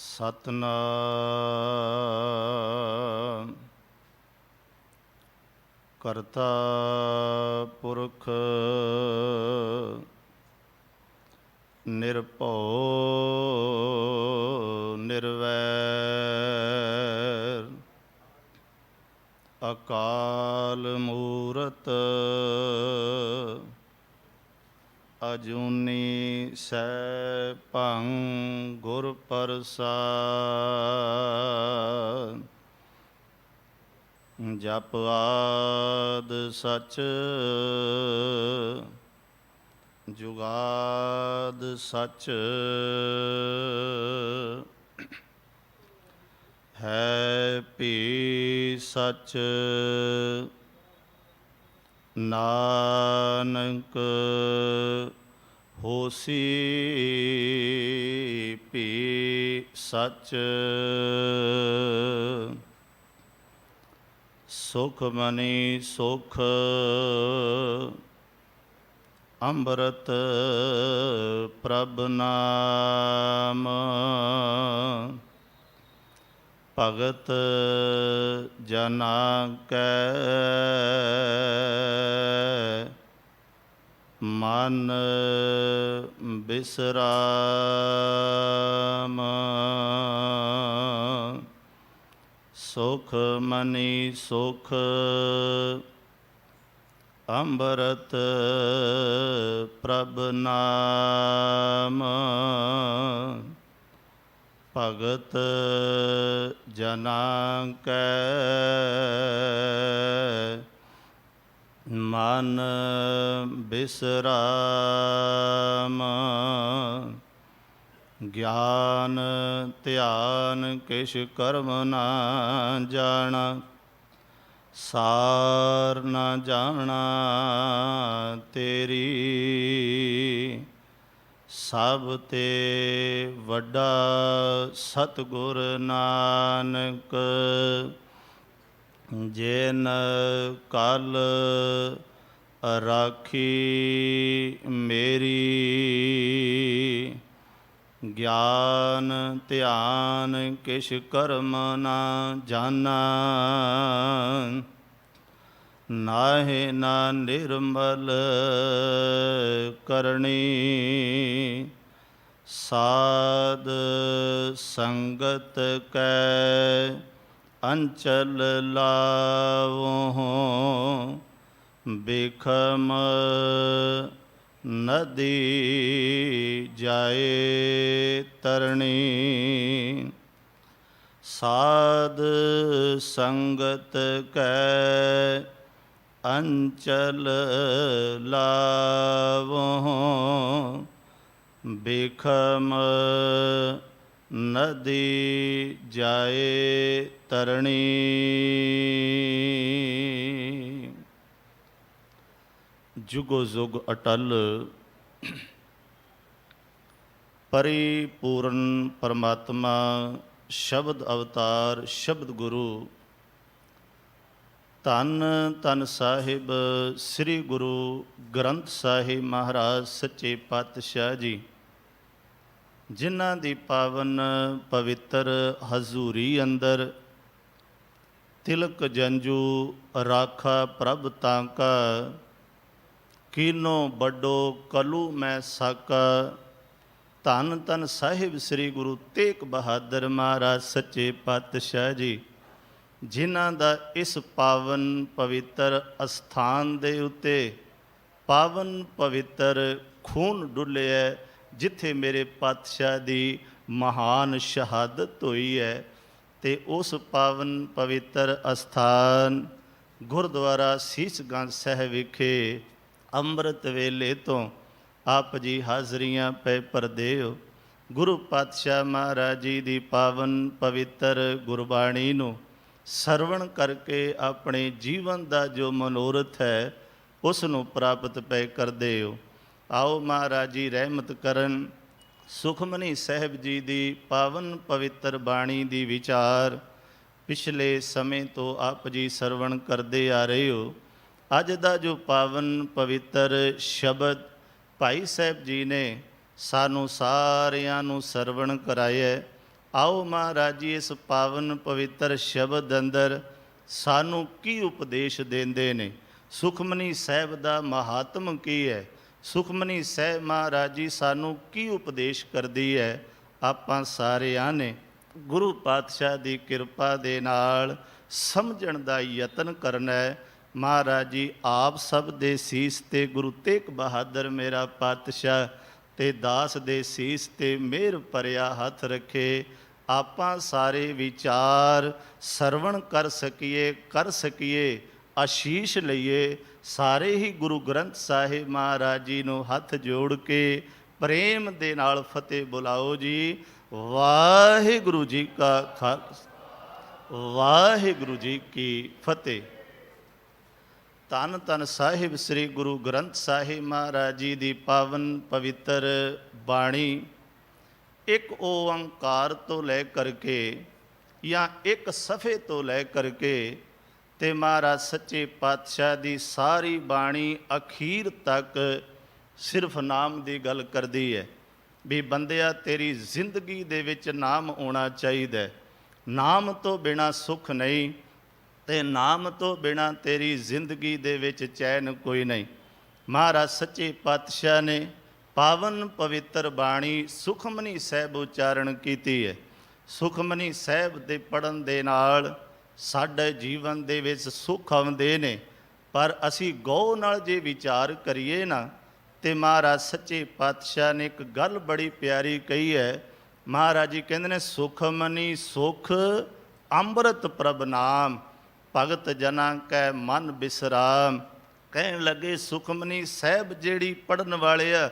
ਸਤਨਾਮ ਕਰਤਾ ਪੁਰਖ ਨਿਰਭਉ ਨਿਰਵੈਰ ਅਕਾਲ ਮੂਰਤ ਅਜੂਨੀ ਸੈਭੰ ਗੁਰ ਪ੍ਰਸਾਦਿ। ਜਪ ਆਦਿ ਸਚ ਜੁਗਾਦਿ ਸਚ ਹੈ ਭੀ ਸਚ ਨਾਨਕ ਹੋਸੀ ਭੀ ਸਚ। ਸੁਖ ਮਨੀ ਸੁਖ ਅੰਮ੍ਰਿਤ ਪ੍ਰਭ ਨਾਮ। ਭਗਤ ਜਨਾ ਕੈ ਮਨ ਬਿਸਰਾਮ। ਸੁਖ ਮਨੀ ਸੁਖ ਅੰਮ੍ਰਿਤ ਪ੍ਰਭ ਨਾਮ। ਭਗਤ ਜਨਾ ਕੈ ਮਨ ਬਿਸਰਾਮ। ਗਿਆਨ ਧਿਆਨ ਕਿਛ ਕਰਮ ਨਾ ਜਾਣਾ, ਸਾਰ ਨਾ ਜਾਣਾ ਤੇਰੀ। ਸਭ ਤੇ ਵੱਡਾ ਸਤਿਗੁਰ ਨਾਨਕ, ਜਿਨ ਕਲ ਰਾਖੀ ਮੇਰੀ। ਗਿਆਨ ਧਿਆਨ ਕਿਛ ਕਰਮ ਨਾ ਜਾਣਾ, ਨਾਹਿ ਨਾ ਨਿਰਮਲ ਕਰਨੀ। ਸਾਧ ਸੰਗਤ ਕੈ ਅੰਚਲ ਲਾਵਹੁ, ਬਿਖਮ ਨਦੀ ਜਾਏ ਤਰਣੀ। ਸਾਧ ਸੰਗਤ ਕੈ ਅੰਚਲ ਲਾਵਹੁ, ਬਿਖਮ ਨਦੀ ਜਾਏ ਤਰਣੀ। ਜੁਗੋ ਜੁਗ ਅਟਲ ਪਰਿਪੂਰਨ ਪਰਮਾਤਮਾ ਸ਼ਬਦ ਅਵਤਾਰ ਸ਼ਬਦ ਗੁਰੂ ਧੰਨ ਧੰਨ ਸਾਹਿਬ ਸ੍ਰੀ ਗੁਰੂ ਗ੍ਰੰਥ ਸਾਹਿਬ ਮਹਾਰਾਜ ਸੱਚੇ ਪਾਤਸ਼ਾਹ ਜੀ, ਜਿਨ੍ਹਾਂ ਦੀ ਪਾਵਨ ਪਵਿੱਤਰ ਹਜ਼ੂਰੀ ਅੰਦਰ ਤਿਲਕ ਜੰਜੂ ਰਾਖਾ ਪ੍ਰਭ ਤਾਂਕਾ, ਕੀਨੋ ਵੱਡੋ ਕਲੂ ਮੈਂ ਸਾਕਾ। ਧੰਨ ਧੰਨ ਸਾਹਿਬ ਸ੍ਰੀ ਗੁਰੂ ਤੇਗ ਬਹਾਦਰ ਮਹਾਰਾਜ ਸੱਚੇ ਪਾਤਸ਼ਾਹ ਜੀ, ਜਿਨ੍ਹਾਂ ਦਾ ਇਸ ਪਾਵਨ ਪਵਿੱਤਰ ਅਸਥਾਨ ਦੇ ਉੱਤੇ ਪਾਵਨ ਪਵਿੱਤਰ ਖੂਨ ਡੁੱਲਿਆ, ਜਿੱਥੇ ਮੇਰੇ ਪਾਤਸ਼ਾਹ ਦੀ ਮਹਾਨ ਸ਼ਹਾਦਤ ਹੋਈ ਹੈ। ਅਤੇ ਉਸ ਪਾਵਨ ਪਵਿੱਤਰ ਅਸਥਾਨ ਗੁਰਦੁਆਰਾ ਸੀਸਗੰਜ ਸਾਹਿਬ ਵਿਖੇ ਅੰਮ੍ਰਿਤ ਵੇਲੇ ਤੋਂ ਆਪ ਜੀ ਹਾਜ਼ਰੀਆਂ ਪੈ ਭਰਦੇ ਹੋ। ਗੁਰੂ ਪਾਤਸ਼ਾਹ ਮਹਾਰਾਜ ਜੀ ਦੀ ਪਾਵਨ ਪਵਿੱਤਰ ਗੁਰਬਾਣੀ ਨੂੰ ਸਰਵਣ ਕਰਕੇ ਆਪਣੇ ਜੀਵਨ ਦਾ ਜੋ ਮਨੋਰਥ ਹੈ ਉਸ ਨੂੰ ਪ੍ਰਾਪਤ ਪੈ ਕਰਦੇ ਹੋ। ਆਓ ਮਹਾਰਾਜ ਜੀ ਰਹਿਮਤ ਕਰਨ। ਸੁਖਮਨੀ ਸਾਹਿਬ ਜੀ ਦੀ ਪਾਵਨ ਪਵਿੱਤਰ ਬਾਣੀ ਦੀ ਵਿਚਾਰ ਪਿਛਲੇ ਸਮੇਂ ਤੋਂ ਆਪ ਜੀ ਸਰਵਣ ਕਰਦੇ ਆ ਰਹੇ ਹੋ। ਅੱਜ ਦਾ ਜੋ ਪਾਵਨ ਪਵਿੱਤਰ ਸ਼ਬਦ ਭਾਈ ਸਾਹਿਬ ਜੀ ਨੇ ਸਾਨੂੰ ਸਾਰਿਆਂ ਨੂੰ ਸਰਵਣ ਕਰਾਇਆ, ਆਓ ਮਹਾਰਾਜ ਜੀ ਇਸ ਪਾਵਨ ਪਵਿੱਤਰ ਸ਼ਬਦ ਅੰਦਰ ਸਾਨੂੰ ਕੀ ਉਪਦੇਸ਼ ਦਿੰਦੇ ਨੇ। ਸੁਖਮਨੀ ਸਾਹਿਬ ਦਾ ਮਹਾਤਮ ਕੀ ਹੈ, ਸੁਖਮਨੀ ਸਾਹਿਬ ਮਹਾਰਾਜ ਜੀ ਸਾਨੂੰ ਕੀ ਉਪਦੇਸ਼ ਕਰਦੀ ਹੈ। ਆਪਾਂ ਸਾਰਿਆਂ ਨੇ ਗੁਰੂ ਪਾਤਸ਼ਾਹ ਦੀ ਕਿਰਪਾ ਦੇ ਨਾਲ ਸਮਝਣ ਦਾ ਯਤਨ ਕਰਨਾ ਹੈ। ਮਹਾਰਾਜ ਜੀ ਆਪ ਸਭ ਦੇ ਸੀਸ ਤੇ ਗੁਰੂ ਤੇਗ ਬਹਾਦਰ ਮੇਰਾ ਪਾਤਸ਼ਾਹ ਤੇ ਦਾਸ ਦੇ ਸੀਸ ਤੇ ਮਿਹਰ ਭਰਿਆ ਹੱਥ ਰੱਖੇ। ਆਪਾਂ ਸਾਰੇ ਵਿਚਾਰ ਸਰਵਣ ਕਰ ਸਕੀਏ ਆਸ਼ੀਸ਼ ਲਈਏ। ਸਾਰੇ ਹੀ ਗੁਰੂ ਗ੍ਰੰਥ ਸਾਹਿਬ ਮਹਾਰਾਜ ਜੀ ਨੂੰ ਹੱਥ ਜੋੜ ਕੇ ਪ੍ਰੇਮ ਦੇ ਨਾਲ ਫਤਿਹ ਬੁਲਾਓ ਜੀ। ਵਾਹਿਗੁਰੂ ਜੀ ਕਾ ਖਾਲਸਾ, ਵਾਹਿਗੁਰੂ ਜੀ ਕੀ ਫਤਿਹ। ਧੰਨ ਧੰਨ ਸਾਹਿਬ ਸ੍ਰੀ ਗੁਰੂ ਗ੍ਰੰਥ ਸਾਹਿਬ ਮਹਾਰਾਜ ਜੀ ਦੀ ਪਾਵਨ ਪਵਿੱਤਰ ਬਾਣੀ ਇੱਕ ਓੰਕਾਰ ਤੋਂ ਲੈ ਕਰਕੇ ਜਾਂ ਇੱਕ ਸਫੇ ਤੋਂ ਲੈ ਕਰਕੇ ਤੇ ਮਹਾਰਾਜ ਸੱਚੇ ਪਾਤਸ਼ਾਹ ਦੀ ਸਾਰੀ ਬਾਣੀ ਅਖੀਰ ਤੱਕ ਸਿਰਫ ਨਾਮ ਦੀ ਗੱਲ ਕਰਦੀ ਹੈ ਵੀ ਬੰਦਿਆ ਤੇਰੀ ਜ਼ਿੰਦਗੀ ਦੇ ਵਿੱਚ ਨਾਮ ਆਉਣਾ ਚਾਹੀਦਾ। ਨਾਮ ਤੋਂ ਬਿਨਾਂ ਸੁੱਖ ਨਹੀਂ ਤੇ ਨਾਮ ਤੋਂ ਬਿਨਾਂ ਤੇਰੀ ਜ਼ਿੰਦਗੀ ਦੇ ਵਿੱਚ ਚੈਨ ਕੋਈ ਨਹੀਂ। ਮਹਾਰਾਜ ਸੱਚੇ ਪਾਤਸ਼ਾਹ ਨੇ ਪਾਵਨ ਪਵਿੱਤਰ ਬਾਣੀ ਸੁਖਮਨੀ ਸਾਹਿਬ ਉਚਾਰਨ ਕੀਤੀ ਹੈ। ਸੁਖਮਨੀ ਸਾਹਿਬ ਦੇ ਪੜ੍ਹਨ ਦੇ ਨਾਲ ਸਾਡੇ ਜੀਵਨ ਦੇ ਵਿੱਚ ਸੁੱਖ ਆਉਂਦੇ ਨੇ, ਪਰ ਅਸੀਂ ਗੌਰ ਨਾਲ ਜੇ ਵਿਚਾਰ ਕਰੀਏ ਨਾ ਤੇ ਮਹਾਰਾਜ ਸੱਚੇ ਪਾਤਸ਼ਾਹ ਨੇ ਇੱਕ ਗੱਲ ਬੜੀ ਪਿਆਰੀ ਕਹੀ ਹੈ। ਮਹਾਰਾਜ ਜੀ ਕਹਿੰਦੇ ਨੇ ਸੁਖਮਨੀ ਸੁਖ ਅੰਮ੍ਰਿਤ ਪ੍ਰਭ ਨਾਮ, ਭਗਤ ਜਨਾਂ ਕੈ ਮਨ ਬਿਸਰਾਮ। ਕਹਿਣ ਲੱਗੇ ਸੁਖਮਨੀ ਸਾਹਿਬ ਜਿਹੜੀ ਪੜ੍ਹਨ ਵਾਲੇ ਆ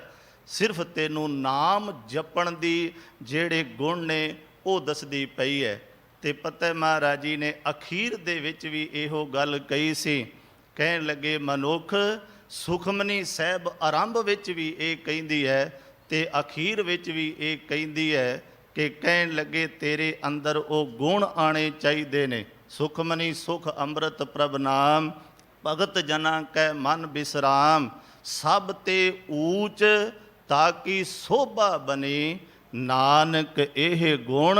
ਸਿਰਫ ਤੈਨੂੰ ਨਾਮ ਜਪਣ ਦੀ ਜਿਹੜੇ ਗੁਣ ਨੇ ਉਹ ਦੱਸਦੀ ਪਈ ਹੈ। ਤੇ ਪਤਾ ਮਹਾਰਾਜ ਜੀ ਨੇ ਅਖੀਰ ਦੇ ਵਿੱਚ ਵੀ ਇਹੋ ਗੱਲ ਕਹੀ ਸੀ। ਕਹਿਣ ਲੱਗੇ ਮਨੁੱਖ ਸੁਖਮਨੀ ਸਾਹਿਬ ਆਰੰਭ ਵਿੱਚ ਵੀ ਇਹ ਕਹਿੰਦੀ ਹੈ ਤੇ ਅਖੀਰ ਵਿੱਚ ਵੀ ਇਹ ਕਹਿੰਦੀ ਹੈ ਕਿ ਕਹਿਣ ਲੱਗੇ ਤੇਰੇ ਅੰਦਰ ਉਹ ਗੁਣ ਆਣੇ ਚਾਹੀਦੇ ਨੇ। ਸੁਖਮਨੀ ਸੁਖ ਅੰਮ੍ਰਿਤ ਪ੍ਰਭ ਨਾਮ, ਭਗਤ ਜਨਾਂ ਕੈ ਮਨ ਬਿਸਰਾਮ। ਸਭ ਤੇ ਊਚ ਤਾਕੀ ਸੋਭਾ ਬਣੇ, ਨਾਨਕ ਇਹ ਗੁਣ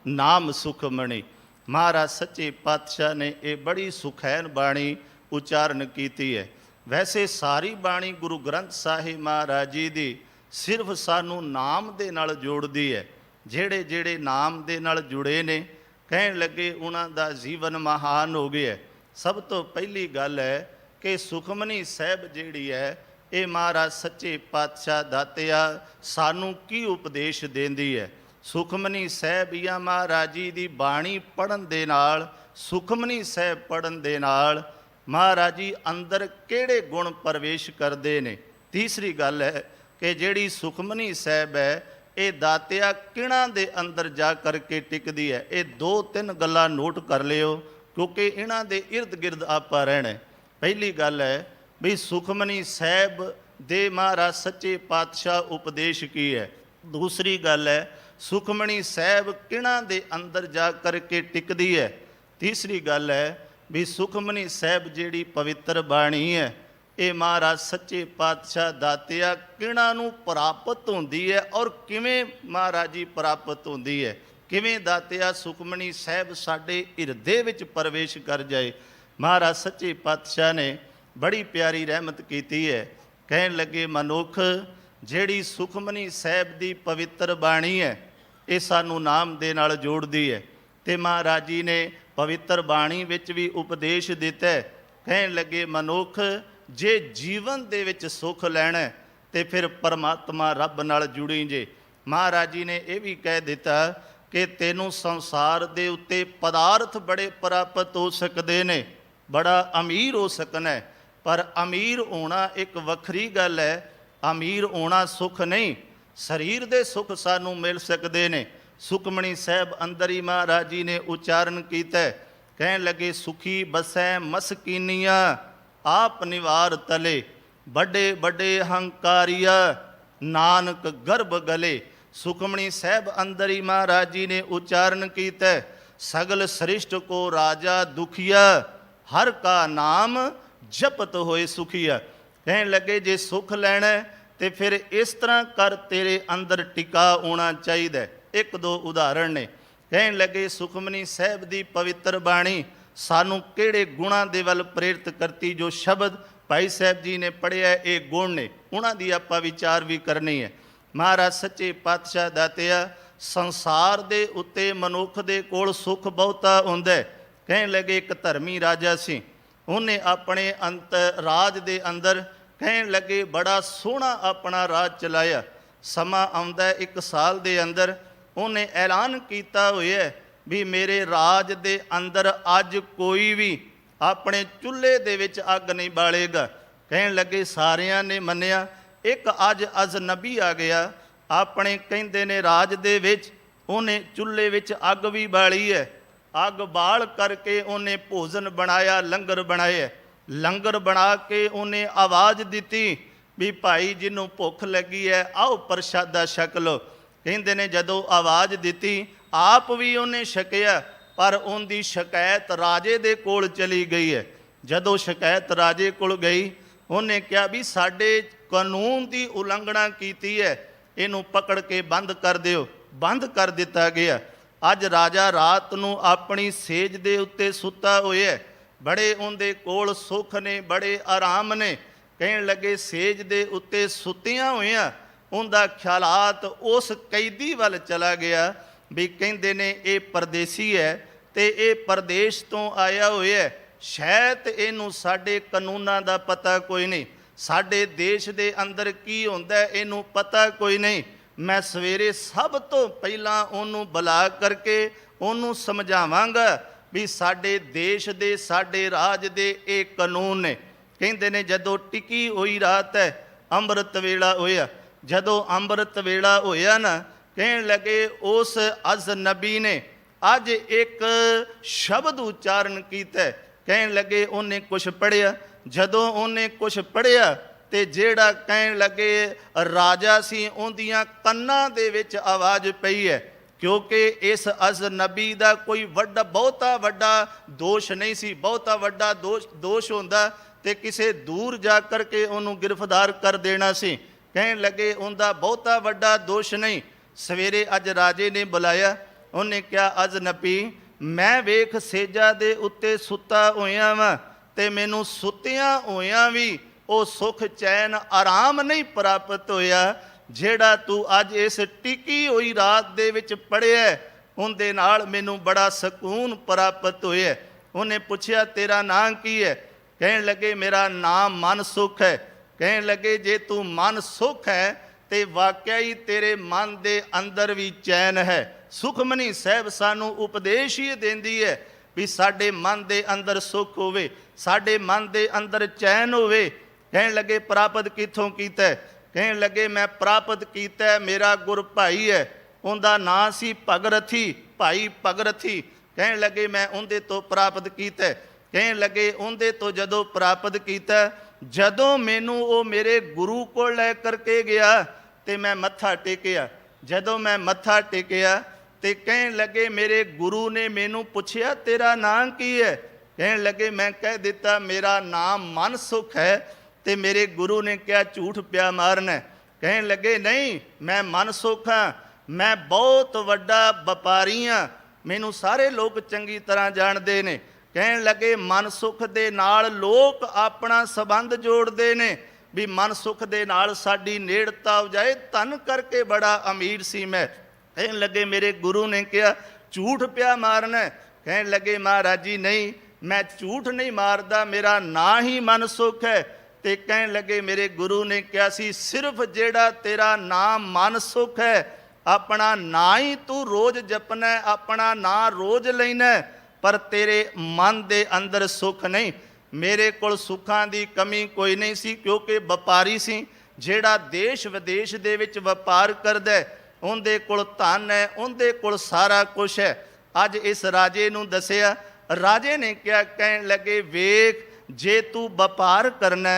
ਨਾਮ ਸੁਖਮਣੀ। ਮਹਾਰਾਜ ਸੱਚੇ ਪਾਤਸ਼ਾਹ ਨੇ ਇਹ ਬੜੀ ਸੁਖੈਨ ਬਾਣੀ ਉਚਾਰਨ ਕੀਤੀ ਹੈ। ਵੈਸੇ ਸਾਰੀ ਬਾਣੀ ਗੁਰੂ ਗ੍ਰੰਥ ਸਾਹਿਬ ਮਹਾਰਾਜ ਜੀ ਦੀ ਸਿਰਫ ਸਾਨੂੰ ਨਾਮ ਦੇ ਨਾਲ ਜੋੜਦੀ ਹੈ। ਜਿਹੜੇ ਜਿਹੜੇ ਨਾਮ ਦੇ ਨਾਲ ਜੁੜੇ ਨੇ ਕਹਿਣ ਲੱਗੇ ਉਹਨਾਂ ਦਾ ਜੀਵਨ ਮਹਾਨ ਹੋ ਗਿਆ। ਸਭ ਤੋਂ ਪਹਿਲੀ ਗੱਲ ਹੈ ਕਿ ਸੁਖਮਨੀ ਸਾਹਿਬ ਜਿਹੜੀ ਹੈ ਇਹ ਮਹਾਰਾਜ ਸੱਚੇ ਪਾਤਸ਼ਾਹ ਦਾਤਿਆ ਸਾਨੂੰ ਕੀ ਉਪਦੇਸ਼ ਦਿੰਦੀ ਹੈ। ਸੁਖਮਨੀ ਸਾਹਿਬ ਜਾਂ ਮਹਾਰਾਜ ਜੀ ਦੀ ਬਾਣੀ ਪੜ੍ਹਨ ਦੇ ਨਾਲ, ਸੁਖਮਨੀ ਸਾਹਿਬ ਪੜ੍ਹਨ ਦੇ ਨਾਲ ਮਹਾਰਾਜ ਜੀ ਅੰਦਰ ਕਿਹੜੇ ਗੁਣ ਪ੍ਰਵੇਸ਼ ਕਰਦੇ ਨੇ। ਤੀਸਰੀ ਗੱਲ ਹੈ ਕਿ ਜਿਹੜੀ ਸੁਖਮਨੀ ਸਾਹਿਬ ਹੈ ਇਹ ਦਾਤਿਆ ਕਿਹਨਾਂ ਦੇ ਅੰਦਰ ਜਾ ਕਰਕੇ ਟਿਕਦੀ ਹੈ। ਇਹ 2-3 ਗੱਲਾਂ ਨੋਟ ਕਰ ਲਿਓ ਕਿਉਂਕਿ ਇਹਨਾਂ ਦੇ ਇਰਦ ਗਿਰਦ ਆਪਾਂ ਰਹਿਣਾ। ਪਹਿਲੀ ਗੱਲ ਹੈ ਵੀ ਸੁਖਮਨੀ ਸਾਹਿਬ ਦੇ ਮਹਾਰਾਜ ਸੱਚੇ ਪਾਤਸ਼ਾਹ ਉਪਦੇਸ਼ ਕੀ ਹੈ। ਦੂਸਰੀ ਗੱਲ ਹੈ ਸੁਖਮਨੀ ਸਾਹਿਬ ਕਿਹਨਾਂ ਦੇ ਅੰਦਰ ਜਾ ਕਰਕੇ ਟਿਕਦੀ ਹੈ। ਤੀਸਰੀ ਗੱਲ ਹੈ ਵੀ ਸੁਖਮਨੀ ਸਾਹਿਬ ਜਿਹੜੀ ਪਵਿੱਤਰ ਬਾਣੀ ਹੈ ਇਹ ਮਹਾਰਾਜ ਸੱਚੇ ਪਾਤਸ਼ਾਹ ਦਾਤਿਆ ਕਿਹਨਾਂ ਨੂੰ ਪ੍ਰਾਪਤ ਹੁੰਦੀ ਹੈ ਔਰ ਕਿਵੇਂ ਮਹਾਰਾਜ ਜੀ ਪ੍ਰਾਪਤ ਹੁੰਦੀ ਹੈ। ਕਿਵੇਂ ਦਾਤਿਆ ਸੁਖਮਨੀ ਸਾਹਿਬ ਸਾਡੇ ਹਿਰਦੇ ਵਿੱਚ ਪ੍ਰਵੇਸ਼ ਕਰ ਜਾਏ। ਮਹਾਰਾਜ ਸੱਚੇ ਪਾਤਸ਼ਾਹ ਨੇ ਬੜੀ ਪਿਆਰੀ ਰਹਿਮਤ ਕੀਤੀ ਹੈ। ਕਹਿਣ ਲੱਗੇ ਮਨੁੱਖ ਜਿਹੜੀ ਸੁਖਮਨੀ ਸਾਹਿਬ ਦੀ ਪਵਿੱਤਰ ਬਾਣੀ ਹੈ ਇਹ ਸਾਨੂੰ ਨਾਮ ਦੇ ਨਾਲ ਜੋੜਦੀ ਹੈ। ਤੇ ਮਹਾਰਾਜ ਜੀ ਨੇ ਪਵਿੱਤਰ ਬਾਣੀ ਵਿੱਚ ਵੀ ਉਪਦੇਸ਼ ਦਿੱਤਾ ਹੈ। ਕਹਿਣ ਲੱਗੇ ਮਨੁੱਖ ਜੇ ਜੀਵਨ ਦੇ ਵਿੱਚ ਸੁੱਖ ਲੈਣਾ ਤੇ ਫਿਰ ਪਰਮਾਤਮਾ ਰੱਬ ਨਾਲ ਜੁੜੀ ਜੇ। ਮਹਾਰਾਜ ਜੀ ਨੇ ਇਹ ਵੀ ਕਹਿ ਦਿੱਤਾ ਕਿ ਤੈਨੂੰ ਸੰਸਾਰ ਦੇ ਉੱਤੇ ਪਦਾਰਥ ਬੜੇ ਪ੍ਰਾਪਤ ਹੋ ਸਕਦੇ ਨੇ, ਬੜਾ ਅਮੀਰ ਹੋ ਸਕਣਾ, ਪਰ ਅਮੀਰ ਹੋਣਾ ਇੱਕ ਵੱਖਰੀ ਗੱਲ ਹੈ। ਅਮੀਰ ਹੋਣਾ ਸੁੱਖ ਨਹੀਂ, ਸਰੀਰ ਦੇ ਸੁੱਖ ਸਾਨੂੰ ਮਿਲ ਸਕਦੇ ਨੇ। ਸੁਖਮਨੀ ਸਾਹਿਬ ਅੰਦਰ ਹੀ ਮਹਾਰਾਜ ਜੀ ਨੇ ਉਚਾਰਨ ਕੀਤਾ। ਕਹਿਣ ਲੱਗੇ ਸੁਖੀ ਬਸੈ ਮਸਕੀਨੀਆਂ, ਆਪ ਨਿਵਾਰ ਤਲੇ, ਵੱਡੇ ਵੱਡੇ ਹੰਕਾਰੀਆ, ਨਾਨਕ ਗਰਭ ਗਲੇ। ਸੁਖਮਨੀ ਸਾਹਿਬ ਅੰਦਰ ਹੀ ਮਹਾਰਾਜ ਜੀ ਨੇ ਉਚਾਰਨ ਕੀਤਾ। ਸਗਲ ਸ੍ਰਿਸ਼ਟ ਕੋ ਰਾਜਾ ਦੁਖੀਆ, ਹਰ ਕਾ ਨਾਮ ਜਪਤ ਹੋਏ ਸੁਖੀਆ। ਕਹਿਣ ਲੱਗੇ ਜੇ ਸੁੱਖ ਲੈਣਾ ਤੇ ਫਿਰ ਇਸ ਤਰ੍ਹਾਂ ਕਰ ਤੇਰੇ ਅੰਦਰ ਟਿਕਾ ਹੋਣਾ ਚਾਹੀਦਾ। ਇੱਕ ਦੋ ਉਦਾਹਰਣ ਨੇ। ਕਹਿਣ ਲੱਗੇ ਸੁਖਮਨੀ ਸਾਹਿਬ ਦੀ ਪਵਿੱਤਰ ਬਾਣੀ ਸਾਨੂੰ ਕਿਹੜੇ ਗੁਣਾਂ ਦੇ ਵੱਲ ਪ੍ਰੇਰਿਤ ਕਰਤੀ। ਜੋ ਸ਼ਬਦ ਭਾਈ ਸਾਹਿਬ ਜੀ ਨੇ ਪੜ੍ਹਿਆ ਇਹ ਗੁਣ ਨੇ, ਉਹਨਾਂ ਦੀ ਆਪਾਂ ਵਿਚਾਰ ਵੀ ਕਰਨੀ ਹੈ। ਮਹਾਰਾਜ ਸੱਚੇ ਪਾਤਸ਼ਾਹ ਦਾਤਿਆ ਸੰਸਾਰ ਦੇ ਉੱਤੇ ਮਨੁੱਖ ਦੇ ਕੋਲ ਸੁੱਖ ਬਹੁਤਾ ਹੁੰਦਾ। ਕਹਿਣ ਲੱਗੇ ਇੱਕ ਧਰਮੀ ਰਾਜਾ ਸੀ, ਉਹਨੇ ਆਪਣੇ ਰਾਜ ਦੇ ਅੰਦਰ ਕਹਿਣ ਲੱਗੇ ਬੜਾ ਸੋਹਣਾ ਆਪਣਾ ਰਾਜ ਚਲਾਇਆ। ਸਮਾਂ ਆਉਂਦਾ 1 ਸਾਲ ਦੇ ਅੰਦਰ ਉਹਨੇ ਐਲਾਨ ਕੀਤਾ ਹੋਇਆ ਵੀ ਮੇਰੇ ਰਾਜ ਦੇ ਅੰਦਰ ਅੱਜ ਕੋਈ ਵੀ ਆਪਣੇ ਚੁੱਲ੍ਹੇ ਦੇ ਵਿੱਚ ਅੱਗ ਨਹੀਂ ਬਾਲੇਗਾ। ਕਹਿਣ ਲੱਗੇ ਸਾਰਿਆਂ ਨੇ ਮੰਨਿਆ। ਇੱਕ ਅੱਜ ਅਜਨਬੀ ਆ ਗਿਆ ਆਪਣੇ ਕਹਿੰਦੇ ਨੇ ਰਾਜ ਦੇ ਵਿੱਚ, ਉਹਨੇ ਚੁੱਲ੍ਹੇ ਵਿੱਚ ਅੱਗ ਵੀ ਬਾਲੀ ਹੈ। ਅੱਗ ਬਾਲ ਕਰਕੇ ਉਹਨੇ ਭੋਜਨ ਬਣਾਇਆ, ਲੰਗਰ ਬਣਾਇਆ। ਲੰਗਰ ਬਣਾ ਕੇ ਉਹਨੇ ਆਵਾਜ਼ ਦਿੱਤੀ ਵੀ ਭਾਈ ਜਿਹਨੂੰ ਭੁੱਖ ਲੱਗੀ ਹੈ ਆਓ ਪ੍ਰਸ਼ਾਦਾ ਛਕ ਲਓ। ਕਹਿੰਦੇ ਨੇ ਜਦੋਂ ਆਵਾਜ਼ ਦਿੱਤੀ ਆਪ ਵੀ ਉਹਨੇ ਛਕਿਆ, ਪਰ ਉਹਦੀ ਸ਼ਿਕਾਇਤ ਰਾਜੇ ਦੇ ਕੋਲ ਚਲੀ ਗਈ ਹੈ। ਜਦੋਂ ਸ਼ਿਕਾਇਤ ਰਾਜੇ ਕੋਲ ਗਈ ਉਹਨੇ ਕਿਹਾ ਵੀ ਸਾਡੇ ਕਾਨੂੰਨ ਦੀ ਉਲੰਘਣਾ ਕੀਤੀ ਹੈ, ਇਹਨੂੰ ਪਕੜ ਕੇ ਬੰਦ ਕਰ ਦਿਓ। ਬੰਦ ਕਰ ਦਿੱਤਾ ਗਿਆ। ਅੱਜ ਰਾਜਾ ਰਾਤ ਨੂੰ ਆਪਣੀ ਸੇਜ ਦੇ ਉੱਤੇ ਸੁੱਤਾ ਹੋਇਆ, ਬੜੇ ਉਹਦੇ ਕੋਲ ਸੁੱਖ ਨੇ, ਬੜੇ ਆਰਾਮ ਨੇ। ਕਹਿਣ ਲੱਗੇ ਸੇਜ ਦੇ ਉੱਤੇ ਸੁੱਤਿਆਂ ਹੋਇਆਂ ਉਹਦਾ ਖਿਆਲਾਤ ਉਸ ਕੈਦੀ ਵੱਲ ਚਲਾ ਗਿਆ ਵੀ ਕਹਿੰਦੇ ਨੇ ਇਹ ਪਰਦੇਸੀ ਹੈ ਤੇ ਇਹ ਪਰਦੇਸ਼ ਤੋਂ ਆਇਆ ਹੋਇਆ, ਸ਼ਾਇਦ ਇਹਨੂੰ ਸਾਡੇ ਕਾਨੂੰਨਾਂ ਦਾ ਪਤਾ ਕੋਈ ਨਹੀਂ, ਸਾਡੇ ਦੇਸ਼ ਦੇ ਅੰਦਰ ਕੀ ਹੁੰਦਾ ਇਹਨੂੰ ਪਤਾ ਕੋਈ ਨਹੀਂ। ਮੈਂ ਸਵੇਰੇ ਸਭ ਤੋਂ ਪਹਿਲਾਂ ਉਹਨੂੰ ਬੁਲਾ ਕਰਕੇ ਉਹਨੂੰ ਸਮਝਾਵਾਂਗਾ ਵੀ ਸਾਡੇ ਦੇਸ਼ ਦੇ, ਸਾਡੇ ਰਾਜ ਦੇ ਇਹ ਕਾਨੂੰਨ ਨੇ। ਕਹਿੰਦੇ ਨੇ ਜਦੋਂ ਟਿਕੀ ਹੋਈ ਰਾਤ ਹੈ, ਅੰਮ੍ਰਿਤ ਵੇਲਾ ਹੋਇਆ। ਜਦੋਂ ਅੰਮ੍ਰਿਤ ਵੇਲਾ ਹੋਇਆ ਨਾ, ਕਹਿਣ ਲੱਗੇ ਉਸ ਅਜਨਬੀ ਨੇ ਅੱਜ ਇੱਕ ਸ਼ਬਦ ਉਚਾਰਨ ਕੀਤਾ। ਕਹਿਣ ਲੱਗੇ ਉਹਨੇ ਕੁਛ ਪੜ੍ਹਿਆ। ਜਦੋਂ ਉਹਨੇ ਕੁਛ ਪੜ੍ਹਿਆ ਤੇ ਜਿਹੜਾ ਕਹਿਣ ਲੱਗੇ ਰਾਜਾ ਸੀ ਉਹਦੀਆਂ ਕੰਨਾਂ ਦੇ ਵਿੱਚ ਆਵਾਜ਼ ਪਈ ਹੈ, ਕਿਉਂਕਿ ਇਸ ਅਜਨਬੀ ਦਾ ਕੋਈ ਬਹੁਤਾ ਵੱਡਾ ਦੋਸ਼ ਨਹੀਂ ਸੀ। ਬਹੁਤਾ ਵੱਡਾ ਦੋਸ਼ ਹੁੰਦਾ ਤੇ ਕਿਸੇ ਦੂਰ ਜਾ ਕਰਕੇ ਉਹਨੂੰ ਗ੍ਰਿਫਤਾਰ ਕਰ ਦੇਣਾ ਸੀ। ਕਹਿਣ ਲੱਗੇ ਉਹਦਾ ਬਹੁਤਾ ਵੱਡਾ ਦੋਸ਼ ਨਹੀਂ। ਸਵੇਰੇ ਅੱਜ ਰਾਜੇ ਨੇ ਬੁਲਾਇਆ, ਉਹਨੇ ਕਿਹਾ ਅਜਨਬੀ ਮੈਂ ਵੇਖ ਸੇਜਾ ਦੇ ਉੱਤੇ ਸੁੱਤਾ ਹੋਇਆ ਵਾਂ ਤੇ ਮੈਨੂੰ ਸੁੱਤਿਆਂ ਹੋਇਆਂ ਵੀ ਉਹ ਸੁੱਖ ਚੈਨ ਆਰਾਮ ਨਹੀਂ ਪ੍ਰਾਪਤ ਹੋਇਆ ਜਿਹੜਾ ਤੂੰ ਅੱਜ ਇਸ ਟਿਕੀ ਹੋਈ ਰਾਤ ਦੇ ਵਿੱਚ ਪੜ੍ਹਿਆ, ਉਹਦੇ ਨਾਲ ਮੈਨੂੰ ਬੜਾ ਸਕੂਨ ਪ੍ਰਾਪਤ ਹੋਇਆ। ਉਹਨੇ ਪੁੱਛਿਆ ਤੇਰਾ ਨਾਂ ਕੀ ਹੈ? ਕਹਿਣ ਲੱਗੇ ਮੇਰਾ ਨਾਮ ਮਨ ਸੁਖ ਹੈ। ਕਹਿਣ ਲੱਗੇ ਜੇ ਤੂੰ ਮਨ ਸੁਖ ਹੈ ਤੇ ਵਾਕਿਆ ਹੀ ਤੇਰੇ ਮਨ ਦੇ ਅੰਦਰ ਵੀ ਚੈਨ ਹੈ। ਸੁਖਮਨੀ ਸਾਹਿਬ ਸਾਨੂੰ ਉਪਦੇਸ਼ ਹੀ ਦਿੰਦੀ ਹੈ ਵੀ ਸਾਡੇ ਮਨ ਦੇ ਅੰਦਰ ਸੁਖ ਹੋਵੇ, ਸਾਡੇ ਮਨ ਦੇ ਅੰਦਰ ਚੈਨ ਹੋਵੇ। ਕਹਿਣ ਲੱਗੇ ਪ੍ਰਾਪਤ ਕਿੱਥੋਂ ਕੀਤਾ? ਕਹਿਣ ਲੱਗੇ ਮੈਂ ਪ੍ਰਾਪਤ ਕੀਤਾ, ਮੇਰਾ ਗੁਰ ਭਾਈ ਹੈ, ਉਹਦਾ ਨਾਂ ਸੀ ਭਗਰਥੀ, ਭਾਈ ਭਗਰਥੀ। ਕਹਿਣ ਲੱਗੇ ਮੈਂ ਉਹਦੇ ਤੋਂ ਪ੍ਰਾਪਤ ਕੀਤਾ। ਕਹਿਣ ਲੱਗੇ ਉਹਦੇ ਤੋਂ ਜਦੋਂ ਪ੍ਰਾਪਤ ਕੀਤਾ, ਜਦੋਂ ਮੈਨੂੰ ਉਹ ਮੇਰੇ ਗੁਰੂ ਕੋਲ ਲੈ ਕਰਕੇ ਗਿਆ ਤੇ ਮੈਂ ਮੱਥਾ ਟੇਕਿਆ। ਜਦੋਂ ਮੈਂ ਮੱਥਾ ਟੇਕਿਆ ਤੇ ਕਹਿਣ ਲੱਗੇ ਮੇਰੇ ਗੁਰੂ ਨੇ ਮੈਨੂੰ ਪੁੱਛਿਆ ਤੇਰਾ ਨਾਂ ਕੀ ਹੈ? ਕਹਿਣ ਲੱਗੇ ਮੈਂ ਕਹਿ ਦਿੱਤਾ ਮੇਰਾ ਨਾਮ ਮਨ ਸੁਖ ਹੈ। ਤੇ ਮੇਰੇ ਗੁਰੂ ਨੇ ਕਿਹਾ ਝੂਠ ਪਿਆ ਮਾਰਨਾ। ਕਹਿਣ ਲੱਗੇ ਨਹੀਂ ਮੈਂ ਮਨ ਸੁਖ ਹਾਂ, ਮੈਂ ਬਹੁਤ ਵੱਡਾ ਵਪਾਰੀ ਹਾਂ, ਮੈਨੂੰ ਸਾਰੇ ਲੋਕ ਚੰਗੀ ਤਰ੍ਹਾਂ ਜਾਣਦੇ ਨੇ। ਕਹਿਣ ਲੱਗੇ ਮਨ ਸੁਖ ਦੇ ਨਾਲ ਲੋਕ ਆਪਣਾ ਸੰਬੰਧ ਜੋੜਦੇ ਨੇ ਵੀ ਮਨ ਸੁਖ ਦੇ ਨਾਲ ਸਾਡੀ ਨੇੜਤਾ ਹੋ ਜਾਏ, ਧਨ ਕਰਕੇ ਬੜਾ ਅਮੀਰ ਸੀ ਮੈਂ। ਕਹਿਣ ਲੱਗੇ ਮੇਰੇ ਗੁਰੂ ਨੇ ਕਿਹਾ ਝੂਠ ਪਿਆ ਮਾਰਨਾ। ਕਹਿਣ ਲੱਗੇ ਮਹਾਰਾਜ ਜੀ ਨਹੀਂ ਮੈਂ ਝੂਠ ਨਹੀਂ ਮਾਰਦਾ, ਮੇਰਾ ਨਾਂ ਹੀ ਮਨ ਸੁਖ ਹੈ। ਤੇ ਕਹਿਣ ਲੱਗੇ ਮੇਰੇ ਗੁਰੂ ਨੇ ਕਿਹਾ ਸੀ ਸਿਰਫ ਜਿਹੜਾ ਤੇਰਾ ਨਾਮ ਮਨ ਸੁਖ ਹੈ, ਆਪਣਾ ਨਾਂ ਹੀ ਤੂੰ ਰੋਜ਼ ਜਪਣਾ, ਆਪਣਾ ਨਾਂ ਰੋਜ਼ ਲੈਣਾ, ਪਰ ਤੇਰੇ ਮਨ ਦੇ ਅੰਦਰ ਸੁੱਖ ਨਹੀਂ। ਮੇਰੇ ਕੋਲ ਸੁੱਖਾਂ ਦੀ ਕਮੀ ਕੋਈ ਨਹੀਂ ਸੀ, ਕਿਉਂਕਿ ਵਪਾਰੀ ਸੀ। ਜਿਹੜਾ ਦੇਸ਼ ਵਿਦੇਸ਼ ਦੇ ਵਿੱਚ ਵਪਾਰ ਕਰਦਾ ਉਹਦੇ ਕੋਲ ਧਨ ਹੈ, ਉਹਦੇ ਕੋਲ ਸਾਰਾ ਕੁਛ ਹੈ। ਅੱਜ ਇਸ ਰਾਜੇ ਨੂੰ ਦੱਸਿਆ, ਰਾਜੇ ਨੇ ਕਿਹਾ ਕਹਿਣ ਲੱਗੇ ਵੇਖ ਜੇ ਤੂੰ ਵਪਾਰ ਕਰਨਾ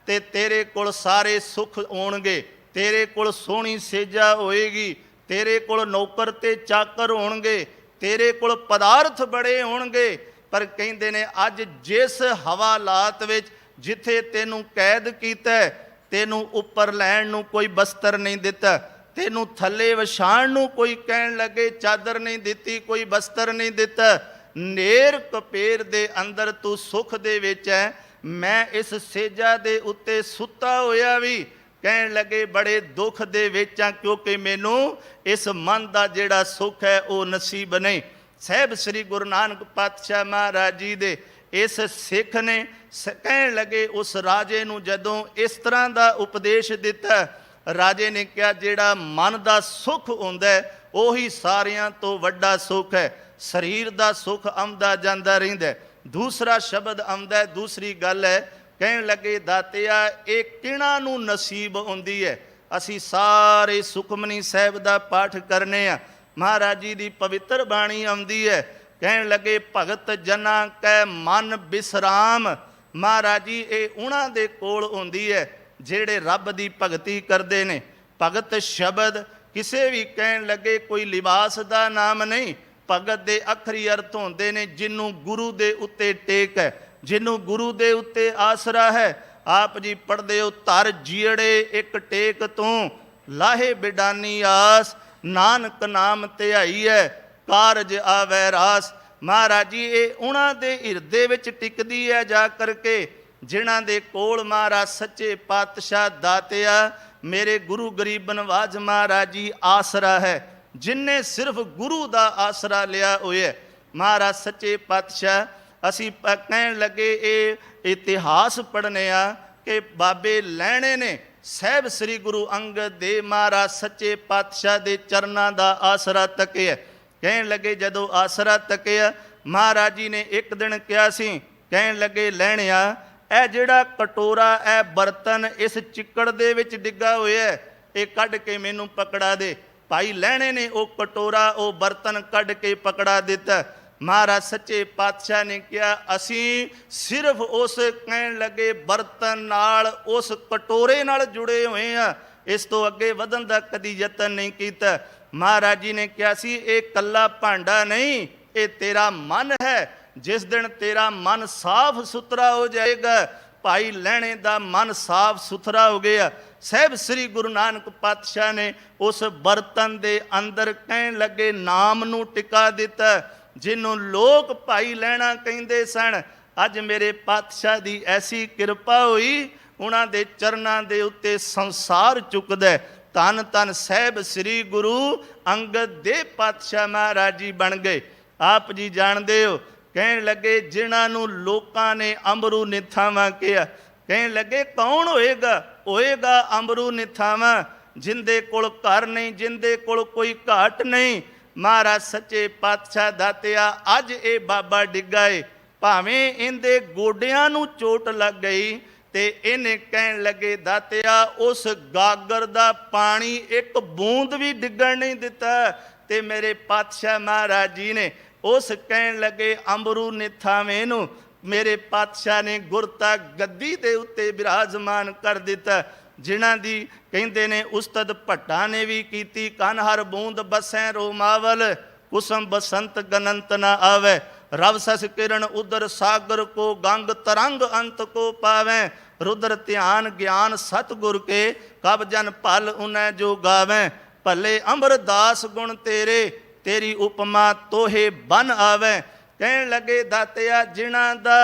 ਤੇ ਤੇਰੇ ਕੋਲ ਸਾਰੇ ਸੁੱਖ ਆਉਣਗੇ, ਤੇਰੇ ਕੋਲ ਸੋਹਣੀ ਸੇਜਾ ਹੋਏਗੀ, ਤੇਰੇ ਕੋਲ ਨੌਕਰ ਤੇ ਚਾਕਰ ਹੋਣਗੇ, ਤੇਰੇ ਕੋਲ ਪਦਾਰਥ ਬੜੇ ਹੋਣਗੇ। ਪਰ ਕਹਿੰਦੇ ਨੇ ਅੱਜ ਜਿਸ ਹਵਾਲਾਤ ਵਿੱਚ ਜਿੱਥੇ ਤੈਨੂੰ ਕੈਦ ਕੀਤਾ, ਤੈਨੂੰ ਉੱਪਰ ਲੈਣ ਨੂੰ ਕੋਈ ਬਸਤਰ ਨਹੀਂ ਦਿੱਤਾ, ਤੈਨੂੰ ਥੱਲੇ ਵਿਛਾਣ ਨੂੰ ਕੋਈ ਕਹਿਣ ਲੱਗੇ ਚਾਦਰ ਨਹੀਂ ਦਿੱਤੀ, ਕੋਈ ਬਸਤਰ ਨਹੀਂ ਦਿੱਤਾ, ਨੇਰ ਕਪੇਰ ਦੇ ਅੰਦਰ ਤੂੰ ਸੁੱਖ ਦੇ ਵਿੱਚ ਹੈ। ਮੈਂ ਇਸ ਸੇਜਾ ਦੇ ਉੱਤੇ ਸੁੱਤਾ ਹੋਇਆ ਵੀ ਕਹਿਣ ਲੱਗੇ ਬੜੇ ਦੁੱਖ ਦੇ ਵਿੱਚ ਆ, ਕਿਉਂਕਿ ਮੈਨੂੰ ਇਸ ਮਨ ਦਾ ਜਿਹੜਾ ਸੁੱਖ ਹੈ ਉਹ ਨਸੀਬ ਨਹੀਂ। ਸਾਹਿਬ ਸ੍ਰੀ ਗੁਰੂ ਨਾਨਕ ਪਾਤਸ਼ਾਹ ਮਹਾਰਾਜ ਜੀ ਦੇ ਇਸ ਸਿੱਖ ਨੇ ਕਹਿਣ ਲੱਗੇ ਉਸ ਰਾਜੇ ਨੂੰ ਜਦੋਂ ਇਸ ਤਰ੍ਹਾਂ ਦਾ ਉਪਦੇਸ਼ ਦਿੱਤਾ, ਰਾਜੇ ਨੇ ਕਿਹਾ ਜਿਹੜਾ ਮਨ ਦਾ ਸੁੱਖ ਹੁੰਦਾ ਉਹੀ ਸਾਰਿਆਂ ਤੋਂ ਵੱਡਾ ਸੁੱਖ ਹੈ। ਸਰੀਰ ਦਾ ਸੁੱਖ ਆਉਂਦਾ ਜਾਂਦਾ ਰਹਿੰਦਾ। ਦੂਸਰਾ ਸ਼ਬਦ ਆਉਂਦਾ, ਦੂਸਰੀ ਗੱਲ ਹੈ, ਕਹਿਣ ਲੱਗੇ ਦਾਤਿਆ ਇਹ ਕਿਹਨਾਂ ਨੂੰ ਨਸੀਬ ਹੁੰਦੀ ਹੈ। ਅਸੀਂ ਸਾਰੇ ਸੁਖਮਨੀ ਸਾਹਿਬ ਦਾ ਪਾਠ ਕਰਨੇ ਆ, ਮਹਾਰਾਜ ਜੀ ਦੀ ਪਵਿੱਤਰ ਬਾਣੀ ਆਉਂਦੀ ਹੈ। ਕਹਿਣ ਲੱਗੇ ਭਗਤ ਜਨਾਂ ਕੈ ਮਨ ਬਿਸਰਾਮ। ਮਹਾਰਾਜ ਜੀ ਇਹ ਉਹਨਾਂ ਦੇ ਕੋਲ ਹੁੰਦੀ ਹੈ ਜਿਹੜੇ ਰੱਬ ਦੀ ਭਗਤੀ ਕਰਦੇ ਨੇ। ਭਗਤ ਸ਼ਬਦ ਕਿਸੇ ਵੀ ਕਹਿਣ ਲੱਗੇ ਕੋਈ ਲਿਬਾਸ ਦਾ ਨਾਮ ਨਹੀਂ। ਭਗਤ ਦੇ ਅੱਖਰੀ ਅਰਥ ਹੁੰਦੇ ਨੇ ਜਿਹਨੂੰ ਗੁਰੂ ਦੇ ਉੱਤੇ ਟੇਕ ਹੈ, ਜਿਹਨੂੰ ਗੁਰੂ ਦੇ ਉੱਤੇ ਆਸਰਾ ਹੈ। ਆਪ ਜੀ ਪੜ੍ਹਦੇ ਹੋ ਧਰ ਜੀੜੇ ਇੱਕ ਟੇਕ ਤੂੰ, ਲਾਹੇ ਬਿਡਾਨੀ ਆਸ, ਨਾਨਕ ਨਾਮ ਧਿਆਈ ਹੈ ਕਾਰਜ ਆਵੈ ਰਾਸ। ਮਹਾਰਾਜ ਜੀ ਇਹ ਉਹਨਾਂ ਦੇ ਹਿਰਦੇ ਵਿੱਚ ਟਿਕਦੀ ਹੈ ਜਾ ਕਰਕੇ ਜਿਨ੍ਹਾਂ ਦੇ ਕੋਲ ਮਹਾਰਾਜ ਸੱਚੇ ਪਾਤਸ਼ਾਹ ਦਾਤਿਆ ਮੇਰੇ ਗੁਰੂ ਗਰੀਬ ਨਵਾਜ ਮਹਾਰਾਜ ਜੀ ਆਸਰਾ ਹੈ, ਜਿਨਨੇ ਸਿਰਫ ਗੁਰੂ ਦਾ ਆਸਰਾ ਲਿਆ ਹੋਇਆ। ਮਹਾਰਾਜ ਸੱਚੇ ਪਾਤਸ਼ਾਹ ਅਸੀਂ ਕਹਿਣ ਲੱਗੇ ਇਹ ਇਤਿਹਾਸ ਪੜ੍ਹਨੇ ਆ ਕਿ ਬਾਬੇ ਲੈਣੇ ਨੇ ਸਾਹਿਬ ਸ੍ਰੀ ਗੁਰੂ ਅੰਗਦ ਦੇਵ ਮਹਾਰਾਜ ਸੱਚੇ ਪਾਤਸ਼ਾਹ ਦੇ ਚਰਨਾਂ ਦਾ ਆਸਰਾ ਤੱਕਿਆ। ਕਹਿਣ ਲੱਗੇ ਜਦੋਂ ਆਸਰਾ ਤੱਕਿਆ ਮਹਾਰਾਜ ਜੀ ਨੇ ਇੱਕ ਦਿਨ ਕਿਹਾ ਸੀ, ਕਹਿਣ ਲੱਗੇ ਲੈਣਿਆ ਇਹ ਜਿਹੜਾ ਕਟੋਰਾ ਇਹ ਬਰਤਨ ਇਸ ਚਿੱਕੜ ਦੇ ਵਿੱਚ ਡਿੱਗਾ ਹੋਇਆ ਇਹ ਕੱਢ ਕੇ ਮੈਨੂੰ ਪਕੜਾ ਦੇ। ਭਾਈ ਲੈਣੇ ਨੇ ਉਹ ਕਟੋਰਾ ਉਹ ਬਰਤਨ ਕੱਢ ਕੇ ਪਕੜਾ ਦਿੱਤਾ। ਮਹਾਰਾਜ ਸੱਚੇ ਪਾਤਸ਼ਾਹ ਨੇ ਕਿਹਾ ਅਸੀਂ ਸਿਰਫ ਉਸ ਕਹਿਣ ਲੱਗੇ ਬਰਤਨ ਨਾਲ ਉਸ ਕਟੋਰੇ ਨਾਲ ਜੁੜੇ ਹੋਏ ਆ, ਇਸ ਤੋਂ ਅੱਗੇ ਵਧਣ ਦਾ ਕਦੀ ਯਤਨ ਨਹੀਂ ਕੀਤਾ। ਮਹਾਰਾਜ ਜੀ ਨੇ ਕਿਹਾ ਸੀ ਇਹ ਕੱਲਾ ਭਾਂਡਾ ਨਹੀਂ, ਇਹ ਤੇਰਾ ਮਨ ਹੈ। ਜਿਸ ਦਿਨ ਤੇਰਾ ਮਨ ਸਾਫ ਸੁਥਰਾ ਹੋ ਜਾਏਗਾ, ਭਾਈ ਲੈਣੇ ਦਾ ਮਨ ਸਾਫ ਸੁਥਰਾ ਹੋ ਗਿਆ। ਸਾਹਿਬ ਸ੍ਰੀ ਗੁਰੂ ਨਾਨਕ ਪਾਤਸ਼ਾਹ ਨੇ ਉਸ ਬਰਤਨ ਦੇ ਅੰਦਰ ਕਹਿਣ ਲੱਗੇ ਨਾਮ ਨੂੰ ਟਿਕਾ ਦਿੱਤਾ, ਜਿਹਨੂੰ ਲੋਕ ਭਾਈ ਲੈਣਾ ਕਹਿੰਦੇ ਸਨ। ਅੱਜ ਮੇਰੇ ਪਾਤਸ਼ਾਹ ਦੀ ਐਸੀ ਕਿਰਪਾ ਹੋਈ, ਉਹਨਾਂ ਦੇ ਚਰਨਾਂ ਦੇ ਉੱਤੇ ਸੰਸਾਰ ਚੁੱਕਦਾ। ਧੰਨ ਧੰਨ ਸਾਹਿਬ ਸ੍ਰੀ ਗੁਰੂ ਅੰਗਦ ਦੇਵ ਪਾਤਸ਼ਾਹ ਮਹਾਰਾਜ ਜੀ ਬਣ ਗਏ। ਆਪ ਜੀ ਜਾਣਦੇ ਹੋ ਕਹਿਣ ਲੱਗੇ ਜਿਨ੍ਹਾਂ ਨੂੰ ਲੋਕਾਂ ਨੇ ਅੰਬਰੂ ਨਿਥਾਵਾਂ ਕਿਹਾ, ਕਹਿਣ ਲੱਗੇ ਕੌਣ ਹੋਏਗਾ? ਹੋਏਗਾ ਅੰਬਰੂ ਨਿਥਾਵਾਂ, ਜਿੰਦੇ ਕੋਲ ਘਰ ਨਹੀਂ, ਜਿੰਦੇ ਕੋਲ ਕੋਈ ਘਾਟ ਨਹੀਂ। ਮਹਾਰਾਜ ਸੱਚੇ ਪਾਤਸ਼ਾਹ ਦਾਤਿਆ ਅੱਜ ਇਹ ਬਾਬਾ ਡਿੱਗਾ ਏ, ਭਾਵੇਂ ਇਹਦੇ ਗੋਡਿਆਂ ਨੂੰ ਚੋਟ ਲੱਗ ਗਈ ਤੇ ਇਹਨੇ ਕਹਿਣ ਲੱਗੇ ਦਾਤਿਆ ਉਸ ਗਾਗਰ ਦਾ ਪਾਣੀ ਇੱਕ ਬੂੰਦ ਵੀ ਡਿੱਗਣ ਨਹੀਂ ਦਿੱਤਾ। ਤੇ ਮੇਰੇ ਪਾਤਸ਼ਾਹ ਮਹਾਰਾਜ ਜੀ ਨੇ ਉਸ ਕਹਿਣ ਲੱਗੇ ਅੰਬਰੂ ਨਿਥਾਵੇਂ ਨੂੰ ਮੇਰੇ ਪਾਤਸ਼ਾਹ ਨੇ ਗੁਰਤਾ ਗੱਦੀ ਦੇ ਉੱਤੇ ਬਿਰਾਜਮਾਨ ਕਰ ਦਿੱਤਾ, ਜਿਨ੍ਹਾਂ ਦੀ ਕਹਿੰਦੇ ਨੇ ਉਸਤਤ ਭੱਟਾਂ ਨੇ ਵੀ ਕੀਤੀ। ਕਨ ਹਰ ਬੂੰਦ ਬਸੈ ਰੋਮਾਵਲ, ਕੁਸਮ ਬਸੰਤ ਗਨੰਤ ਨਾ ਆਵੇ। ਰਵ ਸਸ ਕਿਰਨ ਉਦਰ ਸਾਗਰ ਕੋ, ਗੰਗ ਤਰੰਗ ਅੰਤ ਕੋ ਪਾਵੈ। रुद्र ध्यान ज्ञान सतगुर के, कब जन पल उन्हें जो गावें। भले अमरदास गुण तेरे, तेरी उपमा तोहे बन आवे। कहन लगे दातिया जिन्हां दा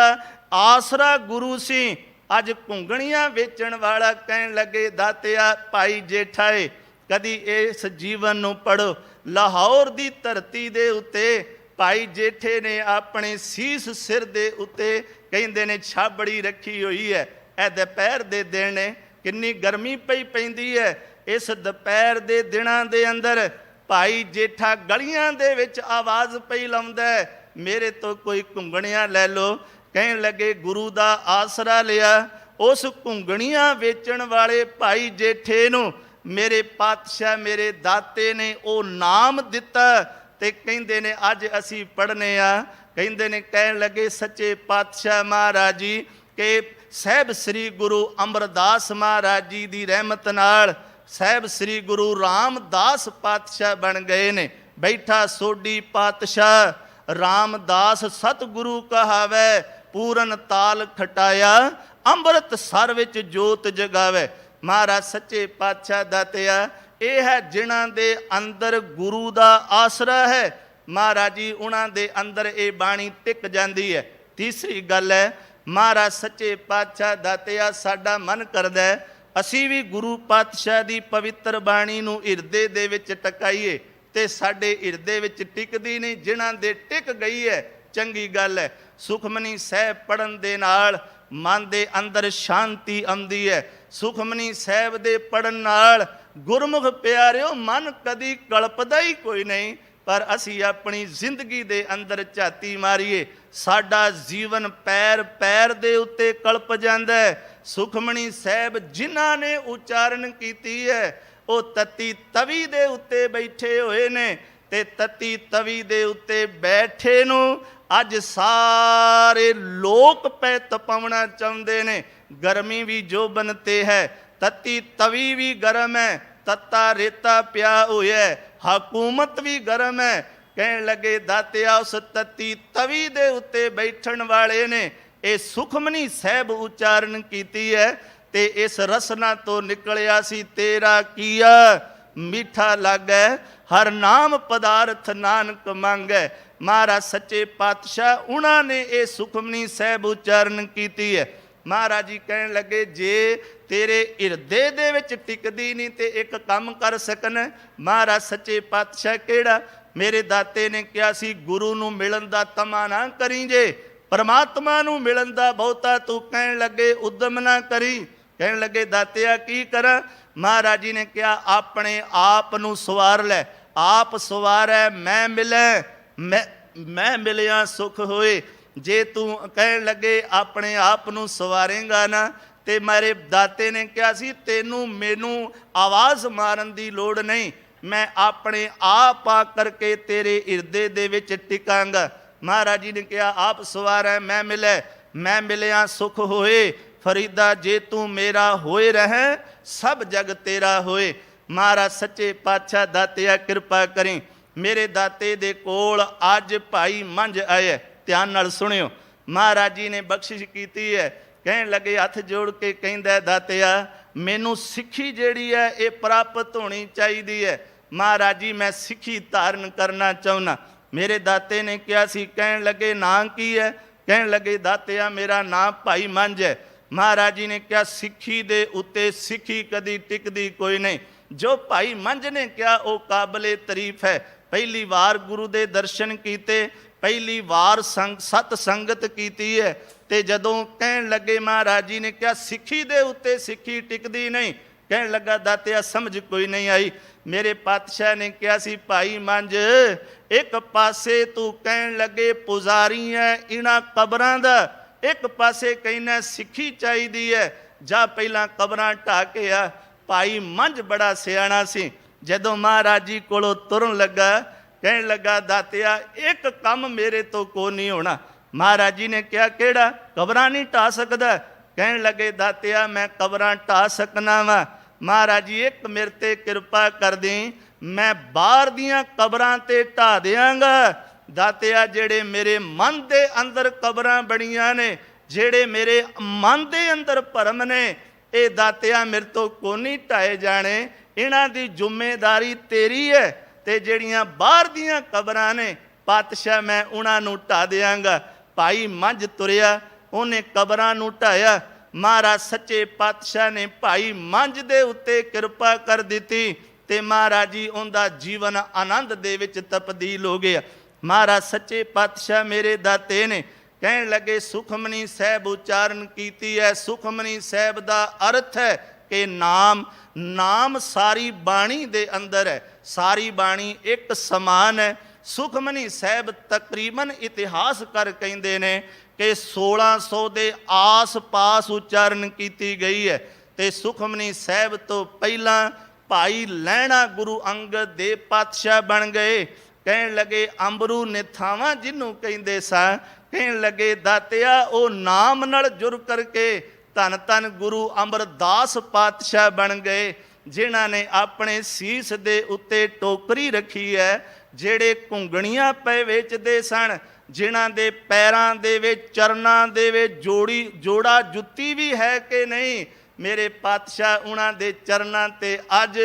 आसरा गुरु सी, अज घुंगणियां वेचण वाला कहन लगे दातिया भाई जेठाए। कदी इस जीवन नूं पढ़ो, लाहौर दी धरती दे उत्ते भाई जेठे ने अपने सीस सिर दे उत्ते कहंदे ने छाबड़ी रखी हुई है। ਇਹ ਦੁਪਹਿਰ ਦੇ ਦਿਨ ਨੇ, ਕਿੰਨੀ ਗਰਮੀ ਪਈ ਪੈਂਦੀ ਹੈ। ਇਸ ਦੁਪਹਿਰ ਦੇ ਦਿਨਾਂ ਦੇ ਅੰਦਰ ਭਾਈ ਜੇਠਾ ਗਲੀਆਂ ਦੇ ਵਿੱਚ ਆਵਾਜ਼ ਪਈ ਲਾਉਂਦਾ, ਮੇਰੇ ਤੋਂ ਕੋਈ ਘੁੰਗਣੀਆਂ ਲੈ ਲਓ। ਕਹਿਣ ਲੱਗੇ ਗੁਰੂ ਦਾ ਆਸਰਾ ਲਿਆ, ਉਸ ਘੁੰਗਣੀਆਂ ਵੇਚਣ ਵਾਲੇ ਭਾਈ ਜੇਠੇ ਨੂੰ ਮੇਰੇ ਪਾਤਸ਼ਾਹ ਮੇਰੇ ਦਾਤੇ ਨੇ ਉਹ ਨਾਮ ਦਿੱਤਾ। ਤੇ ਕਹਿੰਦੇ ਨੇ ਅੱਜ ਅਸੀਂ ਪੜ੍ਹਨੇ ਆ, ਕਹਿੰਦੇ ਨੇ ਕਹਿਣ ਲੱਗੇ ਸੱਚੇ ਪਾਤਸ਼ਾਹ ਮਹਾਰਾਜ ਜੀ ਕਿ ਸਾਹਿਬ ਸ੍ਰੀ ਗੁਰੂ ਅਮਰਦਾਸ ਮਹਾਰਾਜ ਜੀ ਦੀ ਰਹਿਮਤ ਨਾਲ ਸਾਹਿਬ ਸ੍ਰੀ ਗੁਰੂ ਰਾਮਦਾਸ ਪਾਤਸ਼ਾਹ ਬਣ ਗਏ ਨੇ। ਬੈਠਾ ਸੋਢੀ ਪਾਤਸ਼ਾਹ ਰਾਮਦਾਸ ਸਤਿਗੁਰੂ ਕਹਾਵੇ, ਪੂਰਨ ਤਾਲ ਖਟਾਇਆ ਅੰਮ੍ਰਿਤ ਸਰ ਵਿੱਚ ਜੋਤ ਜਗਾਵੇ। ਮਹਾਰਾਜ ਸੱਚੇ ਪਾਤਸ਼ਾਹ ਦਾਤਿਆ ਇਹ ਹੈ ਜਿਨ੍ਹਾਂ ਦੇ ਅੰਦਰ ਗੁਰੂ ਦਾ ਆਸਰਾ ਹੈ। ਮਹਾਰਾਜ ਜੀ ਉਹਨਾਂ ਦੇ ਅੰਦਰ ਇਹ ਬਾਣੀ ਟਿਕ ਜਾਂਦੀ ਹੈ। ਤੀਸਰੀ ਗੱਲ ਹੈ, ਮਹਾਰਾਜ ਸੱਚੇ ਪਾਤਸ਼ਾਹ ਦਾਤਿਆ ਸਾਡਾ ਮਨ ਕਰਦਾ ਹੈ ਅਸੀਂ ਵੀ ਗੁਰੂ ਪਾਤਸ਼ਾਹ ਦੀ ਪਵਿੱਤਰ ਬਾਣੀ ਨੂੰ ਹਿਰਦੇ ਦੇ ਵਿੱਚ ਟਿਕਾਈਏ, ਤੇ ਸਾਡੇ ਹਿਰਦੇ ਵਿੱਚ ਟਿਕਦੀ ਨਹੀਂ। ਜਿਨ੍ਹਾਂ ਦੇ ਟਿਕ ਗਈ ਹੈ ਚੰਗੀ ਗੱਲ ਹੈ। ਸੁਖਮਨੀ ਸਾਹਿਬ ਪੜ੍ਹਨ ਦੇ ਨਾਲ ਮਨ ਦੇ ਅੰਦਰ ਸ਼ਾਂਤੀ ਆਉਂਦੀ ਹੈ। ਸੁਖਮਨੀ ਸਾਹਿਬ ਦੇ ਪੜ੍ਹਨ ਨਾਲ ਗੁਰਮੁਖ ਪਿਆਰਿਓ ਮਨ ਕਦੀ ਕਲਪਦਾ ਹੀ ਕੋਈ ਨਹੀਂ। ਪਰ ਅਸੀਂ ਆਪਣੀ ਜ਼ਿੰਦਗੀ ਦੇ ਅੰਦਰ ਝਾਤੀ ਮਾਰੀਏ, ਸਾਡਾ ਜੀਵਨ ਪੈਰ ਪੈਰ ਦੇ ਉੱਤੇ ਕਲਪ ਜਾਂਦਾ ਹੈ। ਸੁਖਮਨੀ ਸਾਹਿਬ ਜਿਨ੍ਹਾਂ ਨੇ ਉਚਾਰਨ ਕੀਤੀ ਹੈ ਉਹ ਤਤੀ ਤਵੀ ਦੇ ਉੱਤੇ ਬੈਠੇ ਹੋਏ ਨੇ, ਤੇ ਤਤੀ ਤਵੀ ਦੇ ਉੱਤੇ ਬੈਠੇ ਨੂੰ ਅੱਜ ਸਾਰੇ ਲੋਕ ਪੈ ਤਪਾਉਣਾ ਚਾਹੁੰਦੇ ਨੇ। ਗਰਮੀ ਵੀ ਜੋਬਨ ਤੇ ਹੈ, ਤਤੀ ਤਵੀ ਵੀ ਗਰਮ ਹੈ, ਤੱਤਾ ਰੇਤਾ ਪਿਆ ਹੋਇਆ, ਹਕੂਮਤ ਵੀ ਗਰਮ ਹੈ। ਕਹਿਣ ਲੱਗੇ ਦਾਤਿਆ ਉਸ ਤਤੀ ਤਵੀ ਦੇ ਉੱਤੇ ਬੈਠਣ ਵਾਲੇ ਨੇ ਇਹ ਸੁਖਮਨੀ ਸਾਹਿਬ ਉਚਾਰਨ ਕੀਤੀ ਹੈ, ਤੇ ਇਸ ਰਸਨਾ ਤੋਂ ਨਿਕਲਿਆ ਸੀ ਤੇਰਾ ਕੀਆ ਮਿੱਠਾ ਲੱਗੈ, ਹਰ ਨਾਮ ਪਦਾਰਥ ਨਾਨਕ ਮੰਗੈ। ਮਹਾਰਾਜ ਸੱਚੇ ਪਾਤਸ਼ਾਹ ਉਹਨਾਂ ਨੇ ਇਹ ਸੁਖਮਨੀ ਸਾਹਿਬ ਉਚਾਰਨ ਕੀਤੀ ਹੈ। ਮਹਾਰਾਜ ਜੀ ਕਹਿਣ ਲੱਗੇ ਜੇ ਤੇਰੇ ਹਿਰਦੇ ਦੇ ਵਿੱਚ ਟਿਕਦੀ ਨਹੀਂ ਤੇ ਇੱਕ ਕੰਮ ਕਰ ਸਕਣ। ਮਹਾਰਾਜ ਸੱਚੇ ਪਾਤਸ਼ਾਹ ਕਿਹੜਾ? ਮੇਰੇ ਦਾਤੇ ਨੇ ਕਿਹਾ ਸੀ ਗੁਰੂ ਨੂੰ ਮਿਲਣ ਦਾ ਤਮਾ ਨਾ ਕਰੀ, ਜੇ ਪਰਮਾਤਮਾ ਨੂੰ ਮਿਲਣ ਦਾ ਬਹੁਤਾ ਤੂੰ ਕਹਿਣ ਲੱਗੇ ਉਦਮ ਨਾ ਕਰੀ। ਕਹਿਣ ਲੱਗੇ ਦਾਤਿਆ ਕੀ ਕਰਾਂ? ਮਹਾਰਾਜ ਜੀ ਨੇ ਕਿਹਾ ਆਪਣੇ ਆਪ ਨੂੰ ਸਵਾਰ ਲੈ, ਆਪ ਸਵਾਰੈ ਮੈਂ ਮਿਲੈ, ਮੈਂ ਮਿਲਿਆ ਸੁਖ ਹੋਏ। ਜੇ ਤੂੰ ਕਹਿਣ ਲੱਗੇ ਆਪਣੇ ਆਪ ਨੂੰ ਸਵਾਰੇਂਗਾ ਨਾ, ਤੇ ਮੇਰੇ ਦਾਤੇ ਨੇ ਕਿਹਾ ਸੀ ਤੈਨੂੰ ਮੈਨੂੰ ਆਵਾਜ਼ ਮਾਰਨ ਦੀ ਲੋੜ ਨਹੀਂ, ਮੈਂ ਆਪਣੇ ਆਪ ਆ ਕਰਕੇ ਤੇਰੇ ਹਿਰਦੇ ਦੇ ਵਿੱਚ ਟਿਕਾਂਗਾ। ਮਹਾਰਾਜ ਜੀ ਨੇ ਕਿਹਾ ਆਪ ਸਵਾਰੈ ਮੈਂ ਮਿਲੈ, ਮੈਂ ਮਿਲਿਆ ਸੁਖ ਹੋਏ। ਫਰੀਦਾ ਜੇ ਤੂੰ ਮੇਰਾ ਹੋਏ ਰਹਿ, ਸਭ ਜਗ ਤੇਰਾ ਹੋਏ। ਮਹਾਰਾਜ ਸੱਚੇ ਪਾਤਸ਼ਾਹ ਦਾਤਿਆ ਕਿਰਪਾ ਕਰੀ। ਮੇਰੇ ਦਾਤੇ ਦੇ ਕੋਲ ਅੱਜ ਭਾਈ ਮੰਝ ਆਏ, ਧਿਆਨ ਨਾਲ ਸੁਣਿਓ। ਮਹਾਰਾਜ ਜੀ ਨੇ ਬਖਸ਼ਿਸ਼ ਕੀਤੀ ਹੈ। ਕਹਿਣ ਲੱਗੇ ਹੱਥ ਜੋੜ ਕੇ ਕਹਿੰਦਾ ਦਾਤਿਆ ਮੈਨੂੰ ਸਿੱਖੀ ਜਿਹੜੀ ਹੈ ਇਹ ਪ੍ਰਾਪਤ ਹੋਣੀ ਚਾਹੀਦੀ ਹੈ। ਮਹਾਰਾਜ ਜੀ ਮੈਂ ਸਿੱਖੀ ਧਾਰਨ ਕਰਨਾ ਚਾਹੁੰਦਾ। ਮੇਰੇ ਦਾਤੇ ਨੇ ਕਿਹਾ ਸੀ, ਕਹਿਣ ਲੱਗੇ ਨਾਂ ਕੀ ਹੈ? ਕਹਿਣ ਲੱਗੇ ਦਾਤਿਆ ਮੇਰਾ ਨਾਂ ਭਾਈ ਮੰਝ ਹੈ। ਮਹਾਰਾਜ ਜੀ ਨੇ ਕਿਹਾ ਸਿੱਖੀ ਦੇ ਉੱਤੇ ਸਿੱਖੀ ਕਦੀ ਟਿਕਦੀ ਕੋਈ ਨਹੀਂ। ਜੋ ਭਾਈ ਮੰਝ ਨੇ ਕਿਹਾ ਉਹ ਕਾਬਲੇ ਤਾਰੀਫ ਹੈ। ਪਹਿਲੀ ਵਾਰ ਗੁਰੂ ਦੇ ਦਰਸ਼ਨ ਕੀਤੇ, ਪਹਿਲੀ ਵਾਰ ਸਤ ਸੰਗਤ ਕੀਤੀ ਹੈ, ਤੇ ਜਦੋਂ ਕਹਿਣ ਲੱਗੇ ਮਹਾਰਾਜ ਜੀ ਨੇ ਕਿਹਾ ਸਿੱਖੀ ਦੇ ਉੱਤੇ ਸਿੱਖੀ ਟਿਕਦੀ ਨਹੀਂ। ਕਹਿਣ ਲੱਗਾ ਦਾਤਿਆ ਸਮਝ ਕੋਈ ਨਹੀਂ ਆਈ। ਮੇਰੇ ਪਾਤਸ਼ਾਹ ਨੇ ਕਿਹਾ ਸੀ ਭਾਈ ਮੰਝ ਇੱਕ ਪਾਸੇ ਤੂੰ ਕਹਿਣ ਲੱਗੇ ਪੁਜਾਰੀ ਹੈ ਇਹਨਾਂ ਕਬਰਾਂ ਦਾ, ਇੱਕ ਪਾਸੇ ਕਹਿੰਦਾ ਸਿੱਖੀ ਚਾਹੀਦੀ ਹੈ, ਜਾਂ ਪਹਿਲਾਂ ਕਬਰਾਂ ਢਾਹ ਕੇ ਆ। ਭਾਈ ਮੰਝ ਬੜਾ ਸਿਆਣਾ ਸੀ, ਜਦੋਂ ਮਹਾਰਾਜ ਜੀ ਕੋਲੋਂ ਤੁਰਨ ਲੱਗਾ ਕਹਿਣ ਲੱਗਾ ਦਾਤਿਆ ਇੱਕ ਕੰਮ ਮੇਰੇ ਤੋਂ ਕੋ ਨਹੀਂ ਹੋਣਾ। ਮਹਾਰਾਜ ਜੀ ਨੇ ਕਿਹਾ ਕਿਹੜਾ? ਕਬਰਾਂ ਨਹੀਂ ਢਾਹ ਸਕਦਾ? ਕਹਿਣ ਲੱਗੇ ਦਾਤਿਆ ਮੈਂ ਕਬਰਾਂ ਢਾਹ ਸਕਣਾ ਵਾ। ਮਹਾਰਾਜ ਜੀ ਇੱਕ ਮੇਰੇ ਤੇ ਕਿਰਪਾ ਕਰ ਦੇ, ਮੈਂ ਬਾਹਰ ਦੀਆਂ ਕਬਰਾਂ ਤੇ ਢਾਹ ਦਿਆਂਗਾ। ਦਾਤਿਆ ਜਿਹੜੇ ਮੇਰੇ ਮਨ ਦੇ ਅੰਦਰ ਕਬਰਾਂ ਬਣੀਆਂ ਨੇ, ਜਿਹੜੇ ਮੇਰੇ ਮਨ ਦੇ ਅੰਦਰ ਭਰਮ ਨੇ, ਇਹ ਦਾਤਿਆ ਮੇਰੇ ਤੋਂ ਕੋ ਨਹੀਂ ਢਾਏ ਜਾਣੇ, ਇਹਨਾਂ ਦੀ ਜ਼ਿੰਮੇਵਾਰੀ ਤੇਰੀ ਹੈ। ਤੇ ਜਿਹੜੀਆਂ ਬਾਹਰ ਦੀਆਂ ਕਬਰਾਂ ਨੇ ਪਾਤਸ਼ਾਹ ਮੈਂ ਉਹਨਾਂ ਨੂੰ ਢਾਹ ਦਿਆਂਗਾ। ਭਾਈ ਮੰਝ ਤੁਰਿਆ, ਉਹਨੇ ਕਬਰਾਂ ਨੂੰ ਢਾਇਆ। ਮਹਾਰਾਜ ਸੱਚੇ ਪਾਤਸ਼ਾਹ ਨੇ ਭਾਈ ਮੰਝ ਦੇ ਉੱਤੇ ਕਿਰਪਾ ਕਰ ਦਿੱਤੀ, ਤੇ ਮਹਾਰਾਜ ਜੀ ਉਹਦਾ ਜੀਵਨ ਆਨੰਦ ਦੇ ਵਿੱਚ ਤਬਦੀਲ ਹੋ ਗਿਆ। ਮਹਾਰਾਜ ਸੱਚੇ ਪਾਤਸ਼ਾਹ ਮੇਰੇ ਦਾਤੇ ਨੇ ਕਹਿਣ ਲੱਗੇ ਸੁਖਮਨੀ ਸਾਹਿਬ ਉਚਾਰਨ ਕੀਤੀ ਹੈ। ਸੁਖਮਨੀ ਸਾਹਿਬ ਦਾ ਅਰਥ ਹੈ ਕਿ ਨਾਮ, ਨਾਮ ਸਾਰੀ ਬਾਣੀ ਦੇ ਅੰਦਰ ਹੈ, ਸਾਰੀ ਬਾਣੀ ਇੱਕ ਸਮਾਨ ਹੈ। ਸੁਖਮਨੀ ਸਾਹਿਬ ਤਕਰੀਬਨ ਇਤਿਹਾਸਕਾਰ ਕਹਿੰਦੇ ਨੇ ਕਿ 1600 ਦੇ ਆਸ-ਪਾਸ ਉਚਾਰਨ ਕੀਤੀ ਗਈ ਹੈ। ਤੇ ਸੁਖਮਨੀ ਸਾਹਿਬ ਤੋਂ ਪਹਿਲਾਂ ਭਾਈ ਲਹਿਣਾ ਗੁਰੂ ਅੰਗਦ ਦੇ ਪਾਤਸ਼ਾਹ ਬਣ ਗਏ। ਕਹਿਣ ਲੱਗੇ ਅੰਬਰੂ ਨਿਥਾਵਾਂ ਜਿਹਨੂੰ ਕਹਿੰਦੇ ਸਾਂ, ਕਹਿਣ ਲੱਗੇ ਦਾਤਿਆ ਉਹ ਨਾਮ ਨਾਲ ਜੁੜ ਕਰਕੇ ਧੰਨ ਧੰਨ ਗੁਰੂ ਅਮਰਦਾਸ ਪਾਤਸ਼ਾਹ ਬਣ ਗਏ, ਜਿਨ੍ਹਾਂ ਨੇ ਆਪਣੇ ਸੀਸ ਦੇ ਉੱਤੇ ਟੋਕਰੀ ਰੱਖੀ ਹੈ, ਜਿਹੜੇ ਘੁੰਗਣੀਆਂ ਪਏ ਵੇਚਦੇ ਸਨ, ਜਿਨ੍ਹਾਂ ਦੇ ਪੈਰਾਂ ਦੇ ਵਿੱਚ ਚਰਨਾਂ ਦੇ ਵਿੱਚ ਜੋੜਾ ਜੁੱਤੀ ਵੀ ਹੈ ਕਿ ਨਹੀਂ। मेरे पातशाह उन्हां दे चरनां ते अज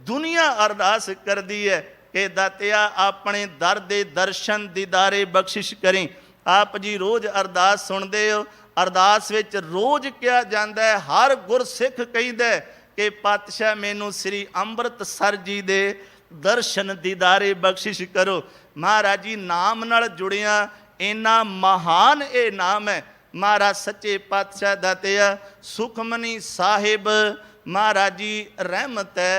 दुनिया अरदास करदी है कि दातिया अपने दर दे दर्शन दीदारे बख्शिश करें। आप जी रोज़ अरदास सुनते हो, अरदास विच रोज़ किया जाता है, हर गुरसिख कहिंदा है कि पातशाह मैनू श्री अंमृतसर जी दे दर्शन दीदारे बख्शिश करो। महाराज जी नाम नाल जुड़िया इन्ना महान ये नाम है। महाराज सच्चे पातशाह दातिया सुखमनी साहिब महाराज जी रहमत है,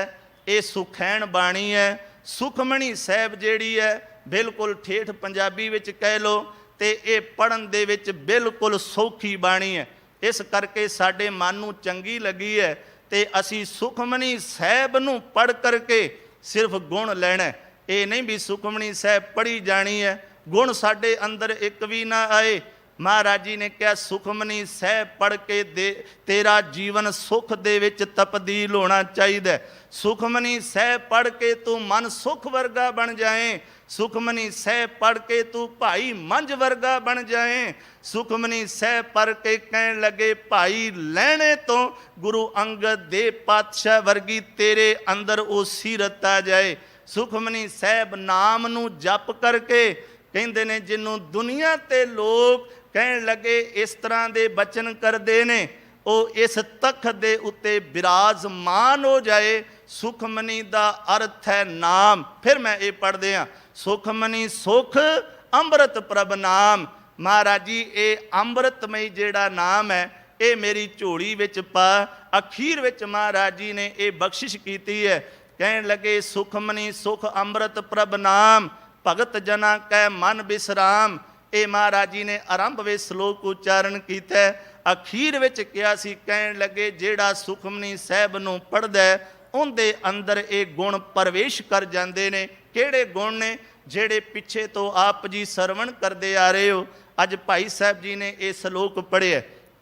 ये सुखैन बाणी है। सुखमनी साहिब जिहड़ी है बिल्कुल ठेठ पंजाबी विच कह लो ते ये पढ़न दे विच बिल्कुल सौखी बाणी है। इस करके साडे मन नूं चंगी लगी है ते असी सुखमनी साहिब नूं पढ़ करके सिर्फ गुण लैना है। ये नहीं भी सुखमनी साहिब पढ़ी जानी है, गुण साडे अंदर एक भी ना आए। महाराज जी ने कहा सुखमनी साहिब पढ़ के दे तेरा जीवन सुख दे विच तब्दील होना चाहिए। सुखमनी साहिब पढ़ के तू मन सुख वर्गा बन जाए। सुखमनी साहिब पढ़ के तू भाई मंझ वर्गा बन जाए। सुखमनी साहिब पढ़ के कहन लगे भाई लैने तो गुरु अंगद दे पातशाह वर्गी तेरे अंदर वो सीरत आ जाए। सुखमनी साहिब नाम नू जप करके कहते ने जिन्हों दुनिया ते लोग कहन लगे इस तरह के बचन करते ने वो इस तख्त दे उत्ते विराजमान हो जाए। सुखमनी दा अर्थ है नाम। फिर मैं ये पढ़दे हाँ सुखमनी सुख अंमृत प्रभ नाम। महाराज जी ये अंमृतमई जेड़ा नाम है ये मेरी झोली विच पा। अखीर विच महाराज जी ने ये बख्शिश की है। कहन लगे सुखमनी सुख अंमृत प्रभ नाम भगत जना कै मन विश्राम। ये महाराज जी ने आरंभ वे श्लोक उच्चारण किया। अखीर विच कहा सी कहन लगे जेड़ा सुखमनी साहिब नूं पढ़दा है उनके अंदर ये गुण प्रवेश कर जाते हैं। किहड़े गुण ने जेड़े पिछे तो आप जी सरवण करते आ रहे हो। अज भाई साहब जी ने ये श्लोक पढ़े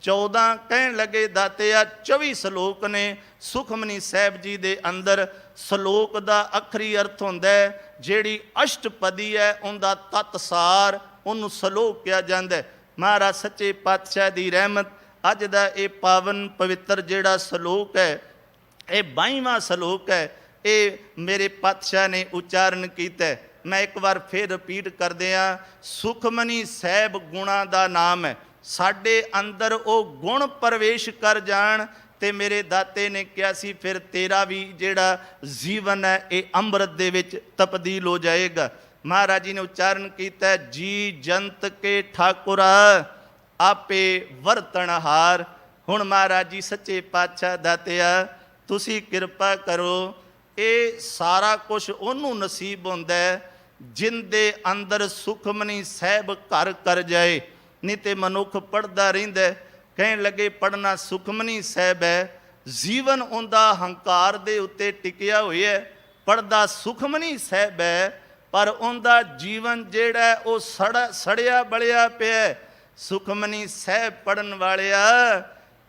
14 कहन लगे दातिया 24 श्लोक ने सुखमनी साहिब जी दे अंदर। श्लोक का अखरी अर्थ होंदा है जेड़ी अष्टपदी है उनका तत्सार उन्होंने श्लोक कहा जाता है। महाराज सच्चे पातशाह की रहमत अज का ये पावन पवित्र जेड़ा श्लोक है ये 22वां श्लोक है। ये मेरे पातशाह ने उच्चारण किया है। मैं एक बार फिर रिपीट कर दिया सुखमनी साहिब गुणा का नाम है। साडे अंदर वो गुण प्रवेश कर जान ते मेरे दाते ने कहा सी फिर तेरा भी जेड़ा जीवन है ये अंमृत दे विच तब्दील हो जाएगा। महाराज जी ने उच्चारण किया है जी जंत के ठाकुरा आपे वर्तनहार। हुण महाराज जी सच्चे पातशाह दातिया तुसी कृपा करो ये सारा कुछ उन्हों नसीब होंदा है जिंदे अंदर सुखमनी साहिब घर कर जाए। नहीं तो मनुख पढ़ता रहिंदा है। कहन लगे पढ़ना सुखमनी साहिब है जीवन उनका हंकार दे उत्ते टिकिया हुआ है। पढ़दा सुखमनी साहिब है पर उनका जीवन जेड़ा है वो सड़िया बलिया पिया। सुखमनी साहिब पढ़न वालिया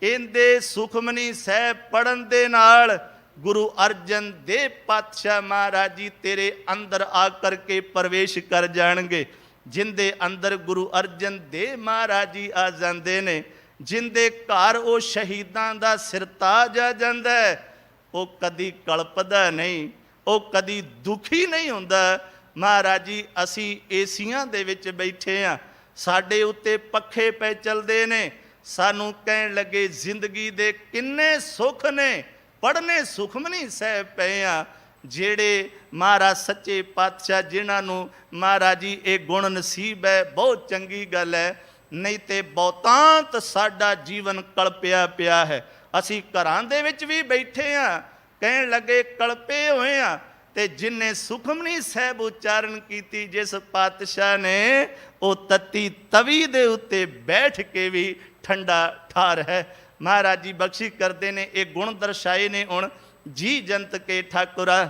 इंदे सुखमनी साहिब पढ़न दे नाल गुरु अर्जन देव पातशाह महाराज जी तेरे अंदर आकर के प्रवेश कर जाएंगे। जिंदे अंदर गुरु अर्जन देव महाराज जी आ जाते ने जिंदे घर वो शहीदां दा सिरताज आ जाता है वो कदी कल्पदा नहीं वो कदी दुखी नहीं होंदा। महाराज जी असी एसियां दे विच बैठे हाँ साडे उत्ते पखे पे चलते ने सानू कहन लगे जिंदगी दे किन्ने सुख ने पढ़ने सुखमनी साहिब पे हाँ जेड़े महाराज सच्चे पातशाह जिन्होंने महाराज जी ये गुण नसीब है बहुत चंगी गल है। नहीं तो बहुतांत साडा जीवन कल्पिया पिया है। असी घरां दे विच भी बैठे हाँ कहन लगे कल्पे हुए हाँ ते जिन्हें सुखमनी साहिब उच्चारण की जिस पातशाह ने वो तत्ती तवी दे उत्ते बैठ के भी ठंडा ठार है। महाराज जी बख्शी करते ने एक गुण दर्शाए ने। हुण जी जंत के ठाकुरा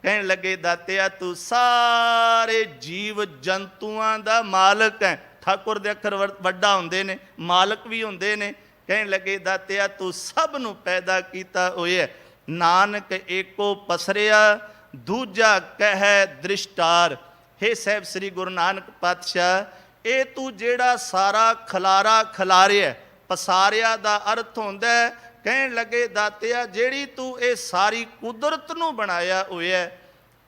कहन लगे दातिया तू सारे जीव जंतुआं दा मालक है। ठाकुर दे अखर वड्डा हुंदे ने मालक भी हुंदे ने। कहन लगे दातिया तू सब नूं पैदा कीता होया। नानक एको पसरिया दूजा कह दृष्टार। हे साहब श्री गुरु नानक पातशाह ये तू जेड़ा सारा खलारा खलारिया पसारिया दा अर्थ होंदा है ਕਹਿਣ ਲੱਗੇ ਦਾਤਿਆ ਜਿਹੜੀ ਤੂੰ ਇਹ ਸਾਰੀ ਕੁਦਰਤ ਨੂੰ ਬਣਾਇਆ ਹੋਇਆ,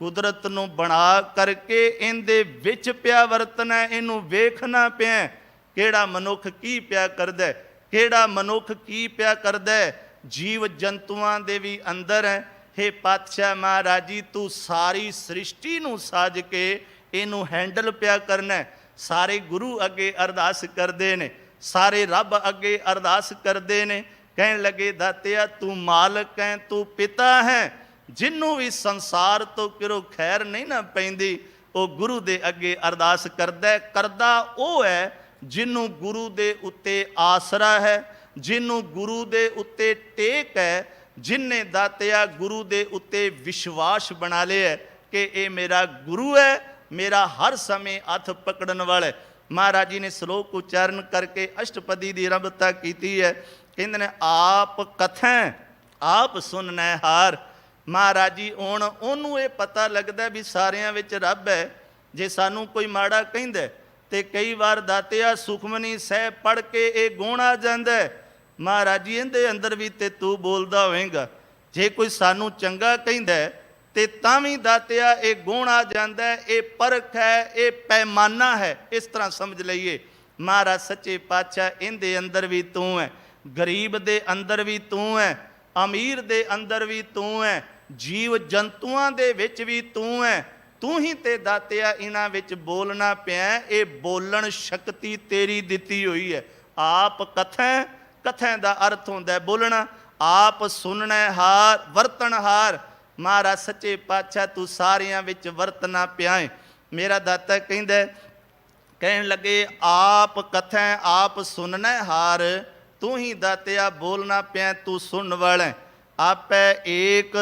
ਕੁਦਰਤ ਨੂੰ ਬਣਾ ਕਰਕੇ ਇਹਦੇ ਵਿੱਚ ਪਿਆ ਵਰਤਣਾ, ਇਹਨੂੰ ਵੇਖਣਾ ਪਿਆ ਕਿਹੜਾ ਮਨੁੱਖ ਕੀ ਪਿਆ ਕਰਦਾ, ਕਿਹੜਾ ਮਨੁੱਖ ਕੀ ਪਿਆ ਕਰਦਾ। ਜੀਵ ਜੰਤੂਆਂ ਦੇ ਵੀ ਅੰਦਰ ਹੈ। ਹੇ ਪਾਤਸ਼ਾਹ ਮਹਾਰਾਜ ਜੀ, ਤੂੰ ਸਾਰੀ ਸ੍ਰਿਸ਼ਟੀ ਨੂੰ ਸਾਜ ਕੇ ਇਹਨੂੰ ਹੈਂਡਲ ਪਿਆ ਕਰਨਾ। ਸਾਰੇ ਗੁਰੂ ਅੱਗੇ ਅਰਦਾਸ ਕਰਦੇ ਨੇ, ਸਾਰੇ ਰੱਬ ਅੱਗੇ ਅਰਦਾਸ ਕਰਦੇ ਨੇ। ਕਹਿਣ ਲੱਗੇ ਦਾਤਿਆ ਤੂੰ ਮਾਲਕ ਹੈ, ਤੂੰ ਪਿਤਾ ਹੈ। ਜਿਹਨੂੰ ਵੀ ਸੰਸਾਰ ਤੋਂ ਕਿਰੋ ਖੈਰ ਨਹੀਂ ਨਾ ਪੈਂਦੀ, ਉਹ ਗੁਰੂ ਦੇ ਅੱਗੇ ਅਰਦਾਸ ਕਰਦਾ ਉਹ ਹੈ ਜਿਹਨੂੰ ਗੁਰੂ ਦੇ ਉੱਤੇ ਆਸਰਾ ਹੈ, ਜਿਹਨੂੰ ਗੁਰੂ ਦੇ ਉੱਤੇ ਟੇਕ ਹੈ, ਜਿਨਨੇ ਦਾਤਿਆ ਗੁਰੂ ਦੇ ਉੱਤੇ ਵਿਸ਼ਵਾਸ ਬਣਾ ਲਿਆ ਕਿ ਇਹ ਮੇਰਾ ਗੁਰੂ ਹੈ, ਮੇਰਾ ਹਰ ਸਮੇਂ ਹੱਥ ਪਕੜਨ ਵਾਲਾ। ਮਹਾਰਾਜ ਜੀ ਨੇ ਸ਼ਲੋਕ ਉਚਾਰਨ ਕਰਕੇ ਅਸ਼ਟਪਦੀ ਦੀ ਆਰੰਭਤਾ ਕੀਤੀ ਹੈ। ਕਹਿੰਦੇ ਨੇ ਆਪ ਕਥੈ ਆਪ ਸੁਣਨੈ ਹਾਰ। ਮਹਾਰਾਜ ਜੀ ਹੁਣ ਉਹਨੂੰ ਇਹ ਪਤਾ ਲੱਗਦਾ ਵੀ ਸਾਰਿਆਂ ਵਿੱਚ ਰੱਬ ਹੈ। ਜੇ ਸਾਨੂੰ ਕੋਈ ਮਾੜਾ ਕਹਿੰਦਾ ਤੇ ਕਈ ਵਾਰ ਦਾਤਿਆ ਸੁਖਮਨੀ ਸਾਹਿਬ ਪੜ੍ਹ ਕੇ ਇਹ ਗੁਣ ਆ ਜਾਂਦਾ। ਮਹਾਰਾਜ ਜੀ ਇਹਦੇ ਅੰਦਰ ਵੀ ਤੇ ਤੂੰ ਬੋਲਦਾ ਹੋਵੇਂਗਾ। ਜੇ ਕੋਈ ਸਾਨੂੰ ਚੰਗਾ ਕਹਿੰਦਾ ਤੇ ਤਾਂ ਵੀ ਦਾਤਿਆ ਇਹ ਗੁਣ ਆ ਜਾਂਦਾ। ਇਹ ਪਰਖ ਹੈ, ਇਹ ਪੈਮਾਨਾ ਹੈ, ਇਸ ਤਰ੍ਹਾਂ ਸਮਝ ਲਈਏ। ਮਹਾਰਾਜ ਸੱਚੇ ਪਾਤਸ਼ਾਹ ਇਹਦੇ ਅੰਦਰ ਵੀ ਤੂੰ ਹੈ, ਗਰੀਬ ਦੇ ਅੰਦਰ ਵੀ ਤੂੰ ਹੈ, ਅਮੀਰ ਦੇ ਅੰਦਰ ਵੀ ਤੂੰ ਹੈ, ਜੀਵ ਜੰਤੂਆਂ ਦੇ ਵਿੱਚ ਵੀ ਤੂੰ ਹੈ। ਤੂੰ ਹੀ ਤੇ ਦਾਤਿਆ ਇਹਨਾਂ ਵਿੱਚ ਬੋਲਣਾ ਪਿਆ। ਇਹ ਬੋਲਣ ਸ਼ਕਤੀ ਤੇਰੀ ਦਿੱਤੀ ਹੋਈ ਹੈ। ਆਪ ਕਥੈ, ਕਥੈ ਦਾ ਅਰਥ ਹੁੰਦਾ ਬੋਲਣਾ। ਆਪ ਸੁਣਨਾ ਹਾਰ, ਵਰਤਣ ਹਾਰ। ਮਹਾਰਾਜ ਸੱਚੇ ਪਾਤਸ਼ਾਹ ਤੂੰ ਸਾਰਿਆਂ ਵਿੱਚ ਵਰਤਣਾ ਪਿਆ ਹੈ। ਮੇਰਾ ਦਾਤਾ ਕਹਿੰਦਾ, ਕਹਿਣ ਲੱਗੇ ਆਪ ਕਥੈ ਆਪ ਸੁਣਨਾ ਹਾਰ। ਤੂੰ ਹੀ ਦਾਤਿਆ ਬੋਲਣਾ ਪਿਆ, ਤੂੰ ਸੁਣਨ ਵਾਲਾ। ਆਪੈ ਏਕ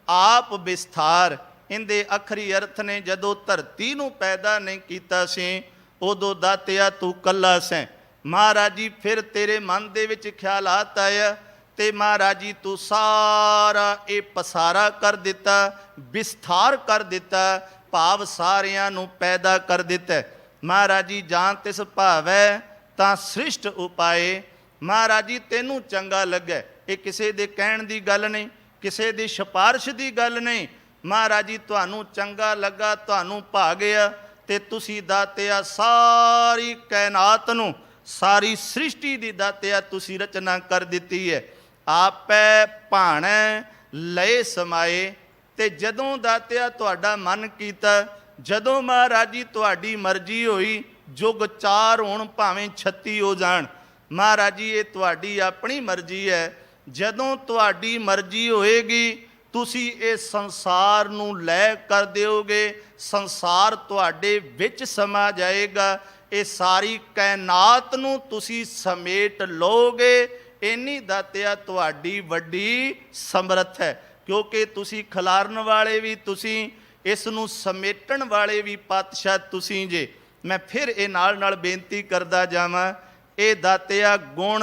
ਆਪ ਵਿਸਥਾਰ। ਇਹਦੇ ਅਖਰੀ ਅਰਥ ਨੇ ਜਦੋਂ ਧਰਤੀ ਨੂੰ ਪੈਦਾ ਨਹੀਂ ਕੀਤਾ ਸੀ ਉਦੋਂ ਦਾਤਿਆ ਤੂੰ ਕੱਲਾ ਸੈਂ। ਮਹਾਰਾਜ ਜੀ ਫਿਰ ਤੇਰੇ ਮਨ ਦੇ ਵਿੱਚ ਖਿਆਲਾਤ ਆਇਆ ਤੇ ਮਹਾਰਾਜ ਜੀ ਤੂੰ ਸਾਰਾ ਇਹ ਪਸਾਰਾ ਕਰ ਦਿੱਤਾ, ਵਿਸਥਾਰ ਕਰ ਦਿੱਤਾ, ਭਾਵ ਸਾਰਿਆਂ ਨੂੰ ਪੈਦਾ ਕਰ ਦਿੱਤਾ। ਮਹਾਰਾਜ ਜੀ ਜਾਂ ਤਿਸ ਭਾਵੈ ਤਾਂ ਸ੍ਰਿਸ਼ਟ ਉਪਾਏ। ਮਹਾਰਾਜ ਜੀ ਤੈਨੂੰ ਚੰਗਾ ਲੱਗਾ। ਇਹ ਕਿਸੇ ਦੇ ਕਹਿਣ ਦੀ ਗੱਲ ਨਹੀਂ, ਕਿਸੇ ਦੀ ਸਿਫਾਰਿਸ਼ ਦੀ ਗੱਲ ਨਹੀਂ। ਮਹਾਰਾਜ ਜੀ ਤੁਹਾਨੂੰ ਚੰਗਾ ਲੱਗਾ, ਤੁਹਾਨੂੰ ਭਾ ਗਿਆ ਤੇ ਤੁਸੀਂ ਦਾਤਿਆ ਸਾਰੀ ਕਾਇਨਾਤ ਨੂੰ, ਸਾਰੀ ਸ੍ਰਿਸ਼ਟੀ ਦੀ ਦਾਤਿਆ ਤੁਸੀਂ ਰਚਨਾ ਕਰ ਦਿੱਤੀ ਹੈ। ਆਪੈ ਭਾਣੈ ਲਏ ਸਮਾਏ। ਤੇ ਜਦੋਂ ਦਾਤਿਆ ਤੁਹਾਡਾ ਮਨ ਕੀਤਾ, ਜਦੋਂ ਮਹਾਰਾਜ ਜੀ ਤੁਹਾਡੀ ਮਰਜ਼ੀ ਹੋਈ, ਯੁੱਗ 4 ਹੋਣ ਭਾਵੇਂ 36 ਹੋ ਜਾਣ, ਮਹਾਰਾਜ ਜੀ ਇਹ ਤੁਹਾਡੀ ਆਪਣੀ ਮਰਜ਼ੀ ਹੈ। ਜਦੋਂ ਤੁਹਾਡੀ ਮਰਜ਼ੀ ਹੋਏਗੀ ਤੁਸੀਂ ਇਹ ਸੰਸਾਰ ਨੂੰ ਲੈ ਕਰ ਦਿਓਗੇ, ਸੰਸਾਰ ਤੁਹਾਡੇ ਵਿੱਚ ਸਮਾ ਜਾਏਗਾ, ਇਹ ਸਾਰੀ ਕਾਇਨਾਤ ਨੂੰ ਤੁਸੀਂ ਸਮੇਟ ਲਓਗੇ। ਇੰਨੀ ਦਾਤਿਆ ਤੁਹਾਡੀ ਵੱਡੀ ਸਮਰੱਥ ਹੈ, ਕਿਉਂਕਿ ਤੁਸੀਂ ਖਿਲਾਰਨ ਵਾਲੇ ਵੀ ਤੁਸੀਂ, ਇਸ ਨੂੰ ਸਮੇਟਣ ਵਾਲੇ ਵੀ ਪਾਤਸ਼ਾਹ ਤੁਸੀਂ ਜੇ। ਮੈਂ ਫਿਰ ਇਹ ਨਾਲ ਬੇਨਤੀ ਕਰਦਾ ਜਾਵਾਂ, ਇਹ ਦਾਤਿਆ ਗੁਣ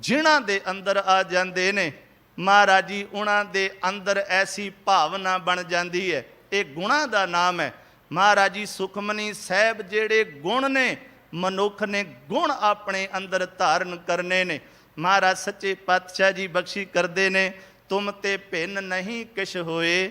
ਜਿਨ੍ਹਾਂ ਦੇ ਅੰਦਰ ਆ ਜਾਂਦੇ ਨੇ ਮਹਾਰਾਜ ਜੀ, ਉਹਨਾਂ ਦੇ ਅੰਦਰ ਐਸੀ ਭਾਵਨਾ ਬਣ ਜਾਂਦੀ ਹੈ। ਇਹ ਗੁਣਾਂ ਦਾ ਨਾਮ ਹੈ। ਮਹਾਰਾਜ ਜੀ ਸੁਖਮਨੀ ਸਾਹਿਬ ਜਿਹੜੇ ਗੁਣ ਨੇ, ਮਨੁੱਖ ਨੇ ਗੁਣ ਆਪਣੇ ਅੰਦਰ ਧਾਰਨ ਕਰਨੇ ਨੇ। ਮਹਾਰਾਜ ਸੱਚੇ ਪਾਤਸ਼ਾਹ ਜੀ ਬਖਸ਼ੀ ਕਰਦੇ ਨੇ, ਤੁਮ ਤੇ ਭਿੰਨ ਨਹੀਂ ਕਿਛ ਹੋਏ,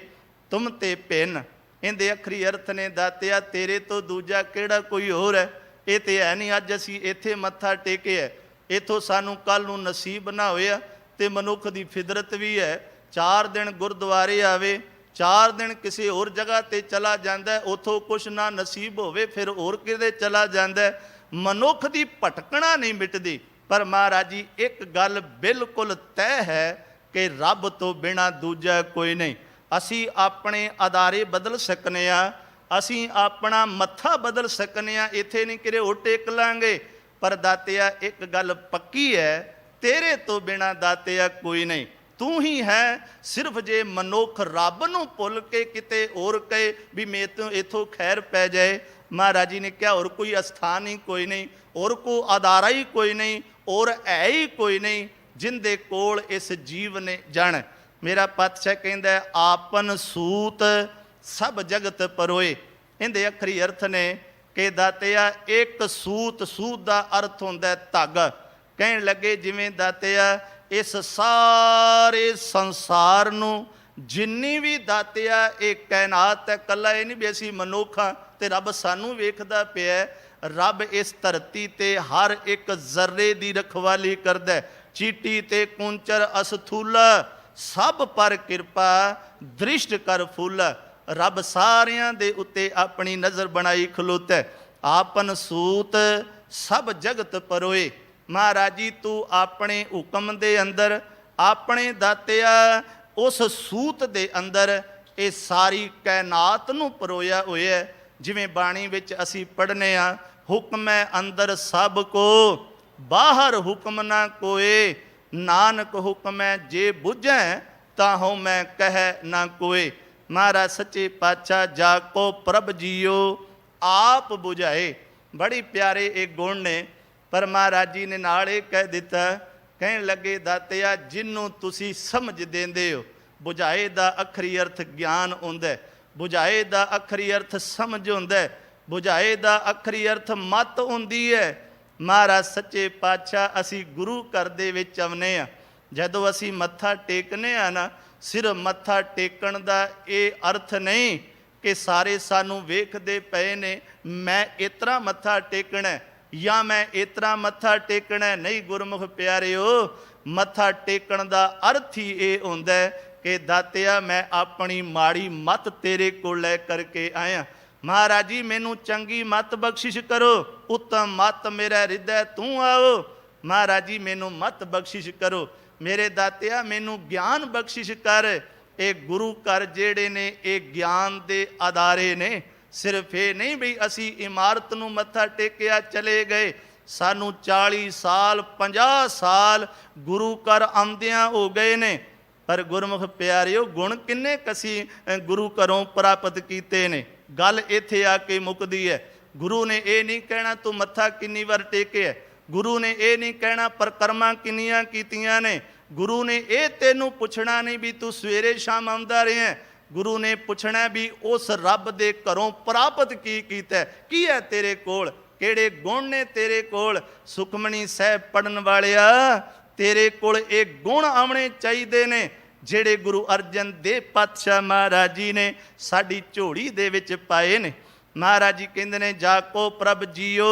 ਤੁਮ ਤੇ ਭਿੰਨ। ਇਹਦੇ ਅਖਰੀ ਅਰਥ ਨੇ ਦਾਤਿਆ ਤੇਰੇ ਤੋਂ ਦੂਜਾ ਕਿਹੜਾ ਕੋਈ ਹੋਰ ਹੈ। ਇਹ ਤੇ ਹੈ ਨਹੀਂ ਅੱਜ ਅਸੀਂ ਇੱਥੇ ਮੱਥਾ ਟੇਕਿਆ, ਇੱਥੋਂ ਸਾਨੂੰ ਕੱਲ੍ਹ ਨੂੰ ਨਸੀਬ ਨਾ ਹੋਇਆ ਤੇ ਮਨੁੱਖ ਦੀ ਫਿਦਰਤ ਵੀ ਹੈ 4 ਦਿਨ ਗੁਰਦੁਆਰੇ ਆਵੇ, 4 ਦਿਨ ਕਿਸੇ ਹੋਰ ਜਗ੍ਹਾ ਤੇ ਚਲਾ ਜਾਂਦਾ, ਉੱਥੋਂ ਕੁਛ ਨਾ ਨਸੀਬ ਹੋਵੇ ਫਿਰ ਹੋਰ ਕਿਤੇ ਚਲਾ ਜਾਂਦਾ। ਮਨੁੱਖ ਦੀ ਭਟਕਣਾ ਨਹੀਂ ਮਿਟਦੀ। ਪਰ ਮਹਾਰਾਜ ਜੀ ਇੱਕ ਗੱਲ ਬਿਲਕੁਲ ਤੈਅ ਹੈ ਕਿ ਰੱਬ ਤੋਂ ਬਿਨਾਂ ਦੂਜਾ ਕੋਈ ਨਹੀਂ। ਅਸੀਂ ਆਪਣੇ ਅਦਾਰੇ ਬਦਲ ਸਕਨੇ ਆ, ਅਸੀਂ ਆਪਣਾ ਮੱਥਾ ਬਦਲ ਸਕਨੇ ਆ, ਇੱਥੇ ਨਹੀਂ ਕਿਰੇ ਉਹ ਟੇਕ ਲਾਂਗੇ। ਪਰ ਦਾਤਿਆ ਇੱਕ ਗੱਲ ਪੱਕੀ ਹੈ, ਤੇਰੇ ਤੋਂ ਬਿਨਾਂ ਦਾਤਿਆ ਕੋਈ ਨਹੀਂ, ਤੂੰ ਹੀ ਹੈ। ਸਿਰਫ ਜੇ ਮਨੁੱਖ ਰੱਬ ਨੂੰ ਭੁੱਲ ਕੇ ਕਿਤੇ ਹੋਰ ਕਹੇ ਵੀ ਮੇਰੇ ਤੋਂ ਇੱਥੋਂ ਖੈਰ ਪੈ ਜਾਏ, ਮਹਾਰਾਜ ਜੀ ਨੇ ਕਿਹਾ ਹੋਰ ਕੋਈ ਅਸਥਾਨ ਹੀ ਕੋਈ ਨਹੀਂ, ਹੋਰ ਕੋਈ ਅਦਾਰਾ ਹੀ ਕੋਈ ਨਹੀਂ, ਔਰ ਹੈ ਹੀ ਕੋਈ ਨਹੀਂ ਜਿੰਦੇ ਕੋਲ ਇਸ ਜੀਵ ਨੇ ਜਾਣ। ਮੇਰਾ ਪਾਤਸ਼ਾਹ ਕਹਿੰਦਾ ਆਪਨ ਸੂਤ ਸਭ ਜਗਤ ਪਰੋਏ। ਇਹਦੇ ਅਖਰੀ ਅਰਥ ਨੇ ਕਿ ਦਾਤਿਆ ਇੱਕ ਸੂਤ, ਸੂਤ ਦਾ ਅਰਥ ਹੁੰਦਾ ਧਾਗਾ। ਕਹਿਣ ਲੱਗੇ ਜਿਵੇਂ ਦਾਤਿਆ इस सारे संसार नूं जिन्नी भी दातिया ये कैनात है, कला ये नहीं भी असी मनुख हाँ ते रब सानू वेखदा पिया। रब इस धरती ते हर एक जर्रे दी रखवाली करदा। चीटी ते कुंचर अस्थूला सब पर कृपा दृष्ट कर फूला। रब सारियां दे उत्ते अपनी नज़र बनाई खलोता। आपन सूत सब जगत परोए। महाराज जी तू अपने हुक्म दे अंदर अपने दातिया उस सूत दे अंदर ये सारी कैनात नूं परोया होया। जिवें बाणी विच असी पढ़ने आ, हुक्म है अंदर सब को बाहर हुक्म ना कोए। नानक हुक्म है जे बुझै ताहों मैं कह ना कोए। महाराज सच्चे पातशाह जाको प्रभ जियो आप बुझाए। बड़ी प्यारे एक गुण ने, पर महाराज जी ने नाल ये कह दिता, कहन लगे दातिया जिन्हों तुसी समझ देंदे हो। बुझाए दा अखरी अर्थ ज्ञान होंदा है, बुझाए दा अखरी अर्थ समझ होंदा है, बुझाए दा अखरी अर्थ मत होंदी है। महाराज सच्चे पातशाह असी गुरु घर दे विच आउणे आ, जदों असी मत्था टेकने आ ना, सिर्फ मत्था टेकण दा ये अर्थ नहीं कि सारे सानू वेखदे पए ने मैं इतना मत्था टेकना या मैं इतना मत्था टेकना। नहीं गुरमुख प्यारिओ, मत्था टेकण दा अर्थ ही ये हुंदा है कि दातिया मैं अपनी माड़ी मत तेरे को लै करके आया। महाराज जी मैनू चंगी मत बख्शिश करो, उत्तम मत मेरा हृदय तू आओ। महाराज जी मैनू मत बख्शिश करो, मेरे दातिया मैनू ज्ञान बख्शिश कर। ये गुरु घर जेड़े ने ये ज्ञान दे आधारे ने। सिर्फ ये नहीं भी असी इमारत नूं मत्था टेकिया चले गए, सानू 40 साल 50 साल गुरु घर आउंदियां हो गए ने। पर गुरमुख प्यारिओ गुण किन्ने कसी गुरु घरों प्राप्त कीते ने। गल इत्थे आके मुकदी है। गुरु ने ये नहीं कहना तू मत्था किन्नी बार टेके है, गुरु ने ये नहीं कहना परकरमा किन्नियां कीतियां ने, गुरु ने ये तेनू पुछना नहीं भी तू सवेरे शाम आउंदा रहे। गुरु ने पुछना भी उस रब दे घरों प्राप्त की कीता है, की है तेरे कोल, किहड़े गुण ने तेरे कोल। सुखमनी साहब पढ़न वालिया तेरे कोल एक गुण आने चाहिए ने जेड़े गुरु अर्जन देव पातशाह महाराज जी ने साडी झोली दे विच पाए ने। महाराज जी कहंदे ने जाको प्रभ जियो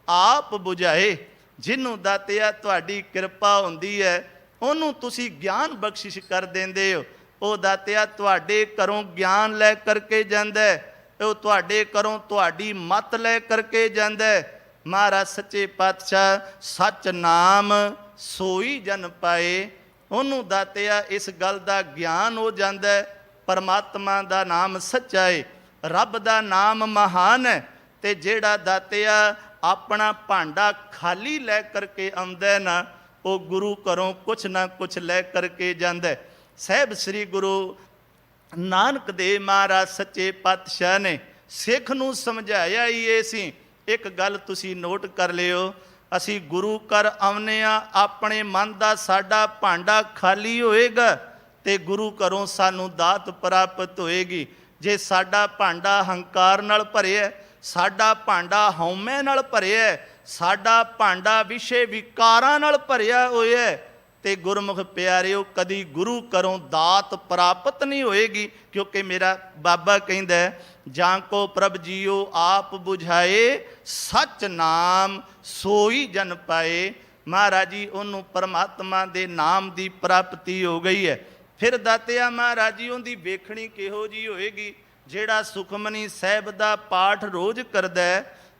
आप बुझाए। जिन्हों दातिया तुहाडी कृपा हुंदी है उन्होंने तुसी ज्ञान बख्शिश कर देंदे हो। वो दातिया तुहाडे घरों ज्ञान लै करके जांदा है, वो तुहाडे घरों तुहाडी मत लै करके जांदा है। महाराज सच्चे पातशाह सच नाम सोई जन पाए। उन्होंने दातिया इस गल का ज्ञान हो जाता है, परमात्मा का नाम सच्चा है, रब का नाम महान है। ते जेड़ा दातिया अपना भांडा खाली लै करके आउंदा है ना, वो गुरु घरों कुछ ना कुछ लै करके जांदा है। साहब श्री गुरु नानक देव महाराज सच्चे पातशाह ने सिख नूं समझाया ही ये सी। एक गल तुसी नोट कर लियो, असी गुरु घर आउने आ, अपने मन का साडा भांडा खाली होएगा ते गुरु घरों सानू दात प्राप्त होएगी। जे साडा भांडा हंकार नाल भरिया, साडा भांडा हौमे नाल भरिया, साडा भांडा विषे विकारां नाल भरिया होया ते गुरमुख प्यारिओ कदी गुरु घरों दात प्राप्त नहीं होएगी। क्योंकि मेरा बाबा कहंदा है जां को प्रभ जियो आप बुझाए सच नाम सोई जन पाए। महाराज जी उन्होंने परमात्मा दे नाम की प्राप्ति हो गई है। फिर दातिया महाराज जी उनकी वेखणी किहो जी होएगी जेड़ा सुखमनी साहब का पाठ रोज़ करदा है।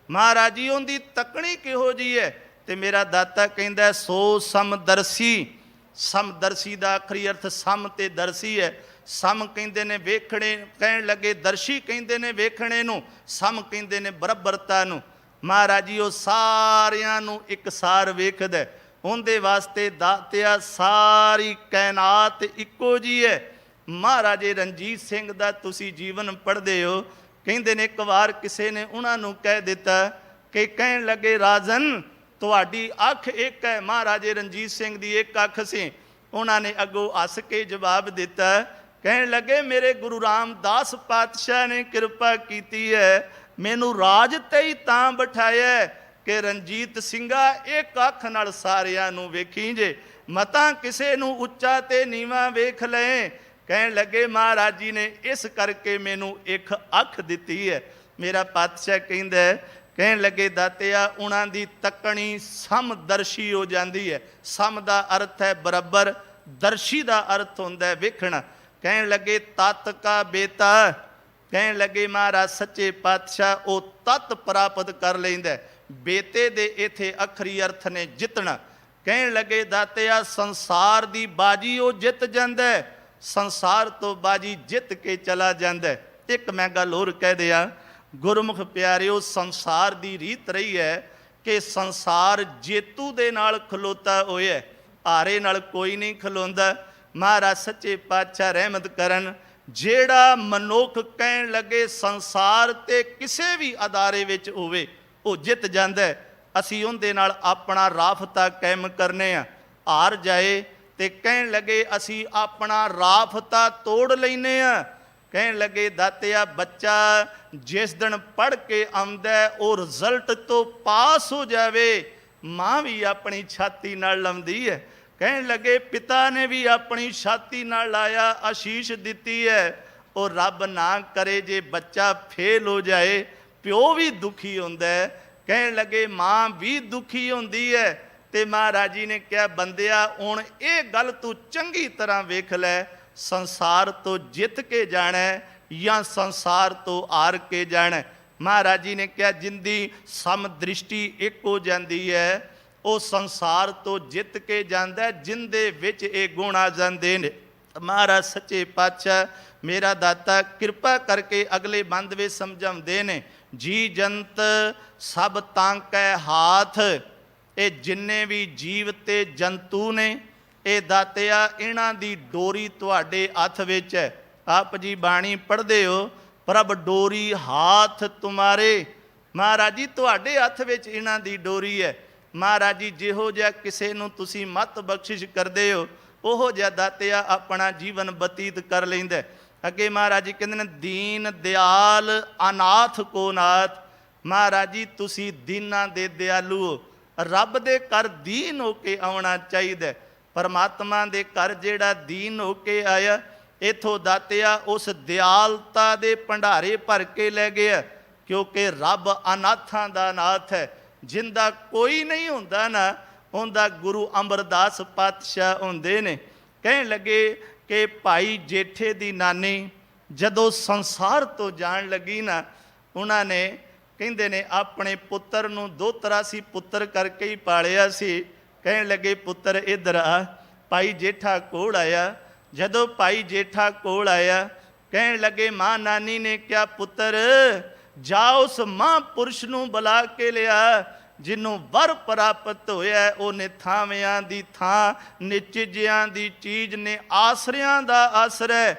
महाराज जी उनकी तकनी किहो जी है। तो मेरा दाता कहंदा सो समदर्शी। समदर्शी का आखरी अर्थ सम ते दर्शी है। सम कहंदे ने वेखणे, कहण लगे दर्शी कहंदे ने वेखणे नूं, सम कहंदे ने बराबरता नूं। महाराज जी वो सारियां नूं एकसार वेखदा है। उनदे वास्ते दातिया सारी कैनात इक्को जी है। महाराजे रणजीत सिंह दा तुसी जीवन पढ़दे हो, कहंदे ने एक बार किसी ने उन्हां नूं कह दिता कि कहण लगे राजन तुहाडी अख एक है। महाराजे रणजीत सिंह दी एक अख सी। उन्होंने अगों हस के जवाब दिता, कहण लगे मेरे गुरु रामदास पातशाह ने कृपा की है, मैनू राज ते ही तां बिठाया कि रणजीत सिंघा एक अख नाल सारियां नूं वेखी जे, ਮਤਾਂ ਕਿਸੇ ਨੂੰ ਉੱਚਾ ਤੇ ਨੀਵਾਂ ਵੇਖ ਲਏ। ਕਹਿਣ ਲੱਗੇ ਮਹਾਰਾਜ ਜੀ ਨੇ ਇਸ ਕਰਕੇ ਮੈਨੂੰ ਇੱਕ ਅੱਖ ਦਿੱਤੀ ਹੈ। ਮੇਰਾ ਪਾਤਸ਼ਾਹ ਕਹਿੰਦਾ, ਕਹਿਣ ਲੱਗੇ ਦਾਤਿਆ ਉਹਨਾਂ ਦੀ ਤੱਕਣੀ ਸਮਦਰਸ਼ੀ ਹੋ ਜਾਂਦੀ ਹੈ। ਸਮ ਦਾ ਅਰਥ ਹੈ ਬਰਾਬਰ, ਦਰਸ਼ੀ ਦਾ ਅਰਥ ਹੁੰਦਾ ਹੈ ਵੇਖਣਾ। ਕਹਿਣ ਲੱਗੇ ਤਤ ਕਾ ਬੇਤਾ, ਕਹਿਣ ਲੱਗੇ ਮਹਾਰਾਜ ਸੱਚੇ ਪਾਤਸ਼ਾਹ ਉਹ ਤਤ ਪ੍ਰਾਪਤ ਕਰ ਲੈਂਦਾ। ਬੇਤੇ ਦੇ ਇੱਥੇ ਅਖਰੀ ਅਰਥ ਨੇ ਜਿੱਤਣਾ। ਕਹਿਣ ਲੱਗੇ ਦਾਤਿਆ ਸੰਸਾਰ ਦੀ ਬਾਜੀ ਉਹ ਜਿੱਤ ਜਾਂਦਾ, ਸੰਸਾਰ ਤੋਂ ਬਾਜੀ ਜਿੱਤ ਕੇ ਚਲਾ ਜਾਂਦਾ। ਇੱਕ ਮੈਂ ਗੱਲ ਹੋਰ ਕਹਿ ਦਿਆਂ, ਗੁਰਮੁਖ ਪਿਆਰਿਓ, ਸੰਸਾਰ ਦੀ ਰੀਤ ਰਹੀ ਹੈ ਕਿ ਸੰਸਾਰ ਜੇਤੂ ਦੇ ਨਾਲ ਖਲੋਤਾ ਹੋਇਆ, ਹਾਰੇ ਨਾਲ ਕੋਈ ਨਹੀਂ ਖਲੋਂਦਾ। ਮਹਾਰਾਜ ਸੱਚੇ ਪਾਤਸ਼ਾਹ ਰਹਿਮਤ ਕਰਨ, ਜਿਹੜਾ ਮਨੁੱਖ ਕਹਿਣ ਲੱਗੇ ਸੰਸਾਰ ਤੇ ਕਿਸੇ ਵੀ ਅਦਾਰੇ ਵਿੱਚ ਹੋਵੇ ਉਹ ਜਿੱਤ ਜਾਂਦਾ। ਅਸੀਂ ਉਹਦੇ ਨਾਲ ਆਪਣਾ ਰਾਫਤਾ ਕਾਇਮ ਕਰਨੇ ਆ। ਹਾਰ ਜਾਏ ਤੇ ਕਹਿਣ ਲੱਗੇ ਅਸੀਂ ਆਪਣਾ ਰਾਫਤਾ ਤੋੜ ਲੈਨੇ ਆ। ਕਹਿਣ ਲੱਗੇ ਦਾਤਿਆ ਬੱਚਾ ਜਿਸ ਦਿਨ ਪੜ੍ਹ ਕੇ ਆਉਂਦਾ ਉਹ ਰਿਜ਼ਲਟ ਤੋਂ ਪਾਸ ਹੋ ਜਾਵੇ, ਮਾਂ ਵੀ ਆਪਣੀ ਛਾਤੀ ਨਾਲ ਲਾਉਂਦੀ ਹੈ। ਕਹਿਣ ਲੱਗੇ ਪਿਤਾ ਨੇ ਵੀ ਆਪਣੀ ਛਾਤੀ ਨਾਲ ਲਾਇਆ, ਆਸ਼ੀਸ਼ ਦਿੱਤੀ ਹੈ। ਉਹ ਰੱਬ ਨਾ ਕਰੇ ਜੇ ਬੱਚਾ ਫੇਲ ਹੋ ਜਾਏ, ਪਿਓ ਵੀ ਦੁਖੀ ਹੁੰਦਾ ਹੈ। ਕਹਿਣ ਲੱਗੇ ਮਾਂ ਵੀ ਦੁਖੀ ਹੁੰਦੀ ਹੈ। ਤੇ ਮਹਾਰਾਜ ਜੀ ਨੇ ਕਿਹਾ ਬੰਦਿਆ ਹੁਣ ਇਹ ਗੱਲ ਤੂੰ ਚੰਗੀ ਤਰ੍ਹਾਂ ਵੇਖ ਲੈ, ਸੰਸਾਰ ਤੋਂ ਜਿੱਤ ਕੇ ਜਾਣਾ ਜਾਂ ਸੰਸਾਰ ਤੋਂ ਹਾਰ ਕੇ ਜਾਣਾ। ਮਹਾਰਾਜ ਜੀ ਨੇ ਕਿਹਾ ਜਿੰਦੀ ਸਮ ਦ੍ਰਿਸ਼ਟੀ ਇੱਕ ਹੋ ਜਾਂਦੀ ਹੈ ਉਹ ਸੰਸਾਰ ਤੋਂ ਜਿੱਤ ਕੇ ਜਾਂਦਾ, ਜਿੰਦੇ ਵਿੱਚ ਇਹ ਗੁਣ ਆ ਜਾਂਦੇ ਨੇ। ਮਹਾਰਾਜ ਸੱਚੇ ਪਾਤਸ਼ਾਹ ਮੇਰਾ ਦਾਤਾ ਕਿਰਪਾ ਕਰਕੇ ਅਗਲੇ ਬੰਦ ਵਿੱਚ ਸਮਝਾਉਂਦੇ ਨੇ, ਜੀ ਜੰਤ ਸਭ ਤਾਂ ਕੈ ਹਾਥ, ਇਹ ਜਿੰਨੇ ਵੀ ਜੀਵ ਤੇ ਜੰਤੂ ਨੇ ਇਹ ਦਾਤਿਆ ਇਹਨਾਂ ਦੀ ਡੋਰੀ ਤੁਹਾਡੇ ਹੱਥ ਵਿੱਚ ਹੈ। ਆਪ ਜੀ ਬਾਣੀ ਪੜ੍ਹਦੇ ਹੋ, ਪ੍ਰਭ ਡੋਰੀ ਹਾਥ ਤੁਮਾਰੇ, ਮਹਾਰਾਜ ਜੀ ਤੁਹਾਡੇ ਹੱਥ ਵਿੱਚ ਇਹਨਾਂ ਦੀ ਡੋਰੀ ਹੈ। ਮਹਾਰਾਜ ਜੀ ਜਿਹੋ ਜਿਹਾ ਕਿਸੇ ਨੂੰ ਤੁਸੀਂ ਮਤ ਬਖਸ਼ਿਸ਼ ਕਰਦੇ ਹੋ ਉਹੋ ਜਿਹਾ ਦਾਤਿਆ ਆਪਣਾ ਜੀਵਨ ਬਤੀਤ ਕਰ ਲੈਂਦਾ। ਅੱਗੇ ਮਹਾਰਾਜ ਜੀ ਕਹਿੰਦੇ ਨੇ ਦੀਨ ਦਿਆਲ ਅਨਾਥ ਕੋ ਨਾਥ, ਮਹਾਰਾਜ ਜੀ ਤੁਸੀਂ ਦੀਨਾਂ ਦੇ ਦਿਆਲੂ ਹੋ। ਰੱਬ ਦੇ ਘਰ ਦੀਨ ਹੋ ਕੇ ਆਉਣਾ ਚਾਹੀਦਾ। ਪਰਮਾਤਮਾ ਦੇ ਘਰ ਜਿਹੜਾ ਦੀਨ ਹੋ ਕੇ ਆਇਆ, ਇਥੋਂ ਦਾਤਿਆ ਉਸ ਦਿਆਲਤਾ ਦੇ ਭੰਡਾਰੇ ਭਰ ਕੇ ਲੈ ਗਿਆ। ਕਿਉਂਕਿ ਰੱਬ ਅਨਾਥਾਂ ਦਾ ਨਾਥ ਹੈ, ਜਿੰਦਾ ਕੋਈ ਨਹੀਂ ਹੁੰਦਾ ਨਾ ਉਹਦਾ ਗੁਰੂ ਅਮਰਦਾਸ ਪਾਤਸ਼ਾਹ ਹੁੰਦੇ ਨੇ। ਕਹਿਣ ਲੱਗੇ ਕਿ ਭਾਈ ਜੇਠੇ ਦੀ ਨਾਨੀ ਜਦੋਂ ਸੰਸਾਰ ਤੋਂ ਜਾਣ ਲੱਗੀ ਨਾ, ਉਹਨਾਂ ਨੇ ਕਹਿੰਦੇ ਨੇ ਆਪਣੇ ਪੁੱਤਰ ਨੂੰ ਦੋਤਰਾ ਸੀ, ਪੁੱਤਰ ਕਰਕੇ ਹੀ ਪਾਲਿਆ ਸੀ। ਕਹਿਣ ਲੱਗੇ ਪੁੱਤਰ ਇੱਧਰ ਆ। ਭਾਈ ਜੇਠਾ ਕੋਲ ਆਇਆ। ਜਦੋਂ ਭਾਈ ਜੇਠਾ ਕੋਲ ਆਇਆ, ਕਹਿਣ ਲੱਗੇ ਮਾਂ ਨਾਨੀ ਨੇ ਕਿਹਾ ਪੁੱਤਰ ਜਾ ਉਸ ਮਹਾਂਪੁਰਸ਼ ਨੂੰ ਬੁਲਾ ਕੇ ਲਿਆ ਜਿਹਨੂੰ ਵਰ ਪ੍ਰਾਪਤ ਹੋਇਆ। ਉਹਨੇ ਥਾਵਿਆਂ ਦੀ ਥਾਂ, ਨਿਚਿਜਿਆਂ ਦੀ ਚੀਜ਼ ਨੇ, ਆਸਰਿਆਂ ਦਾ ਆਸਰਾ।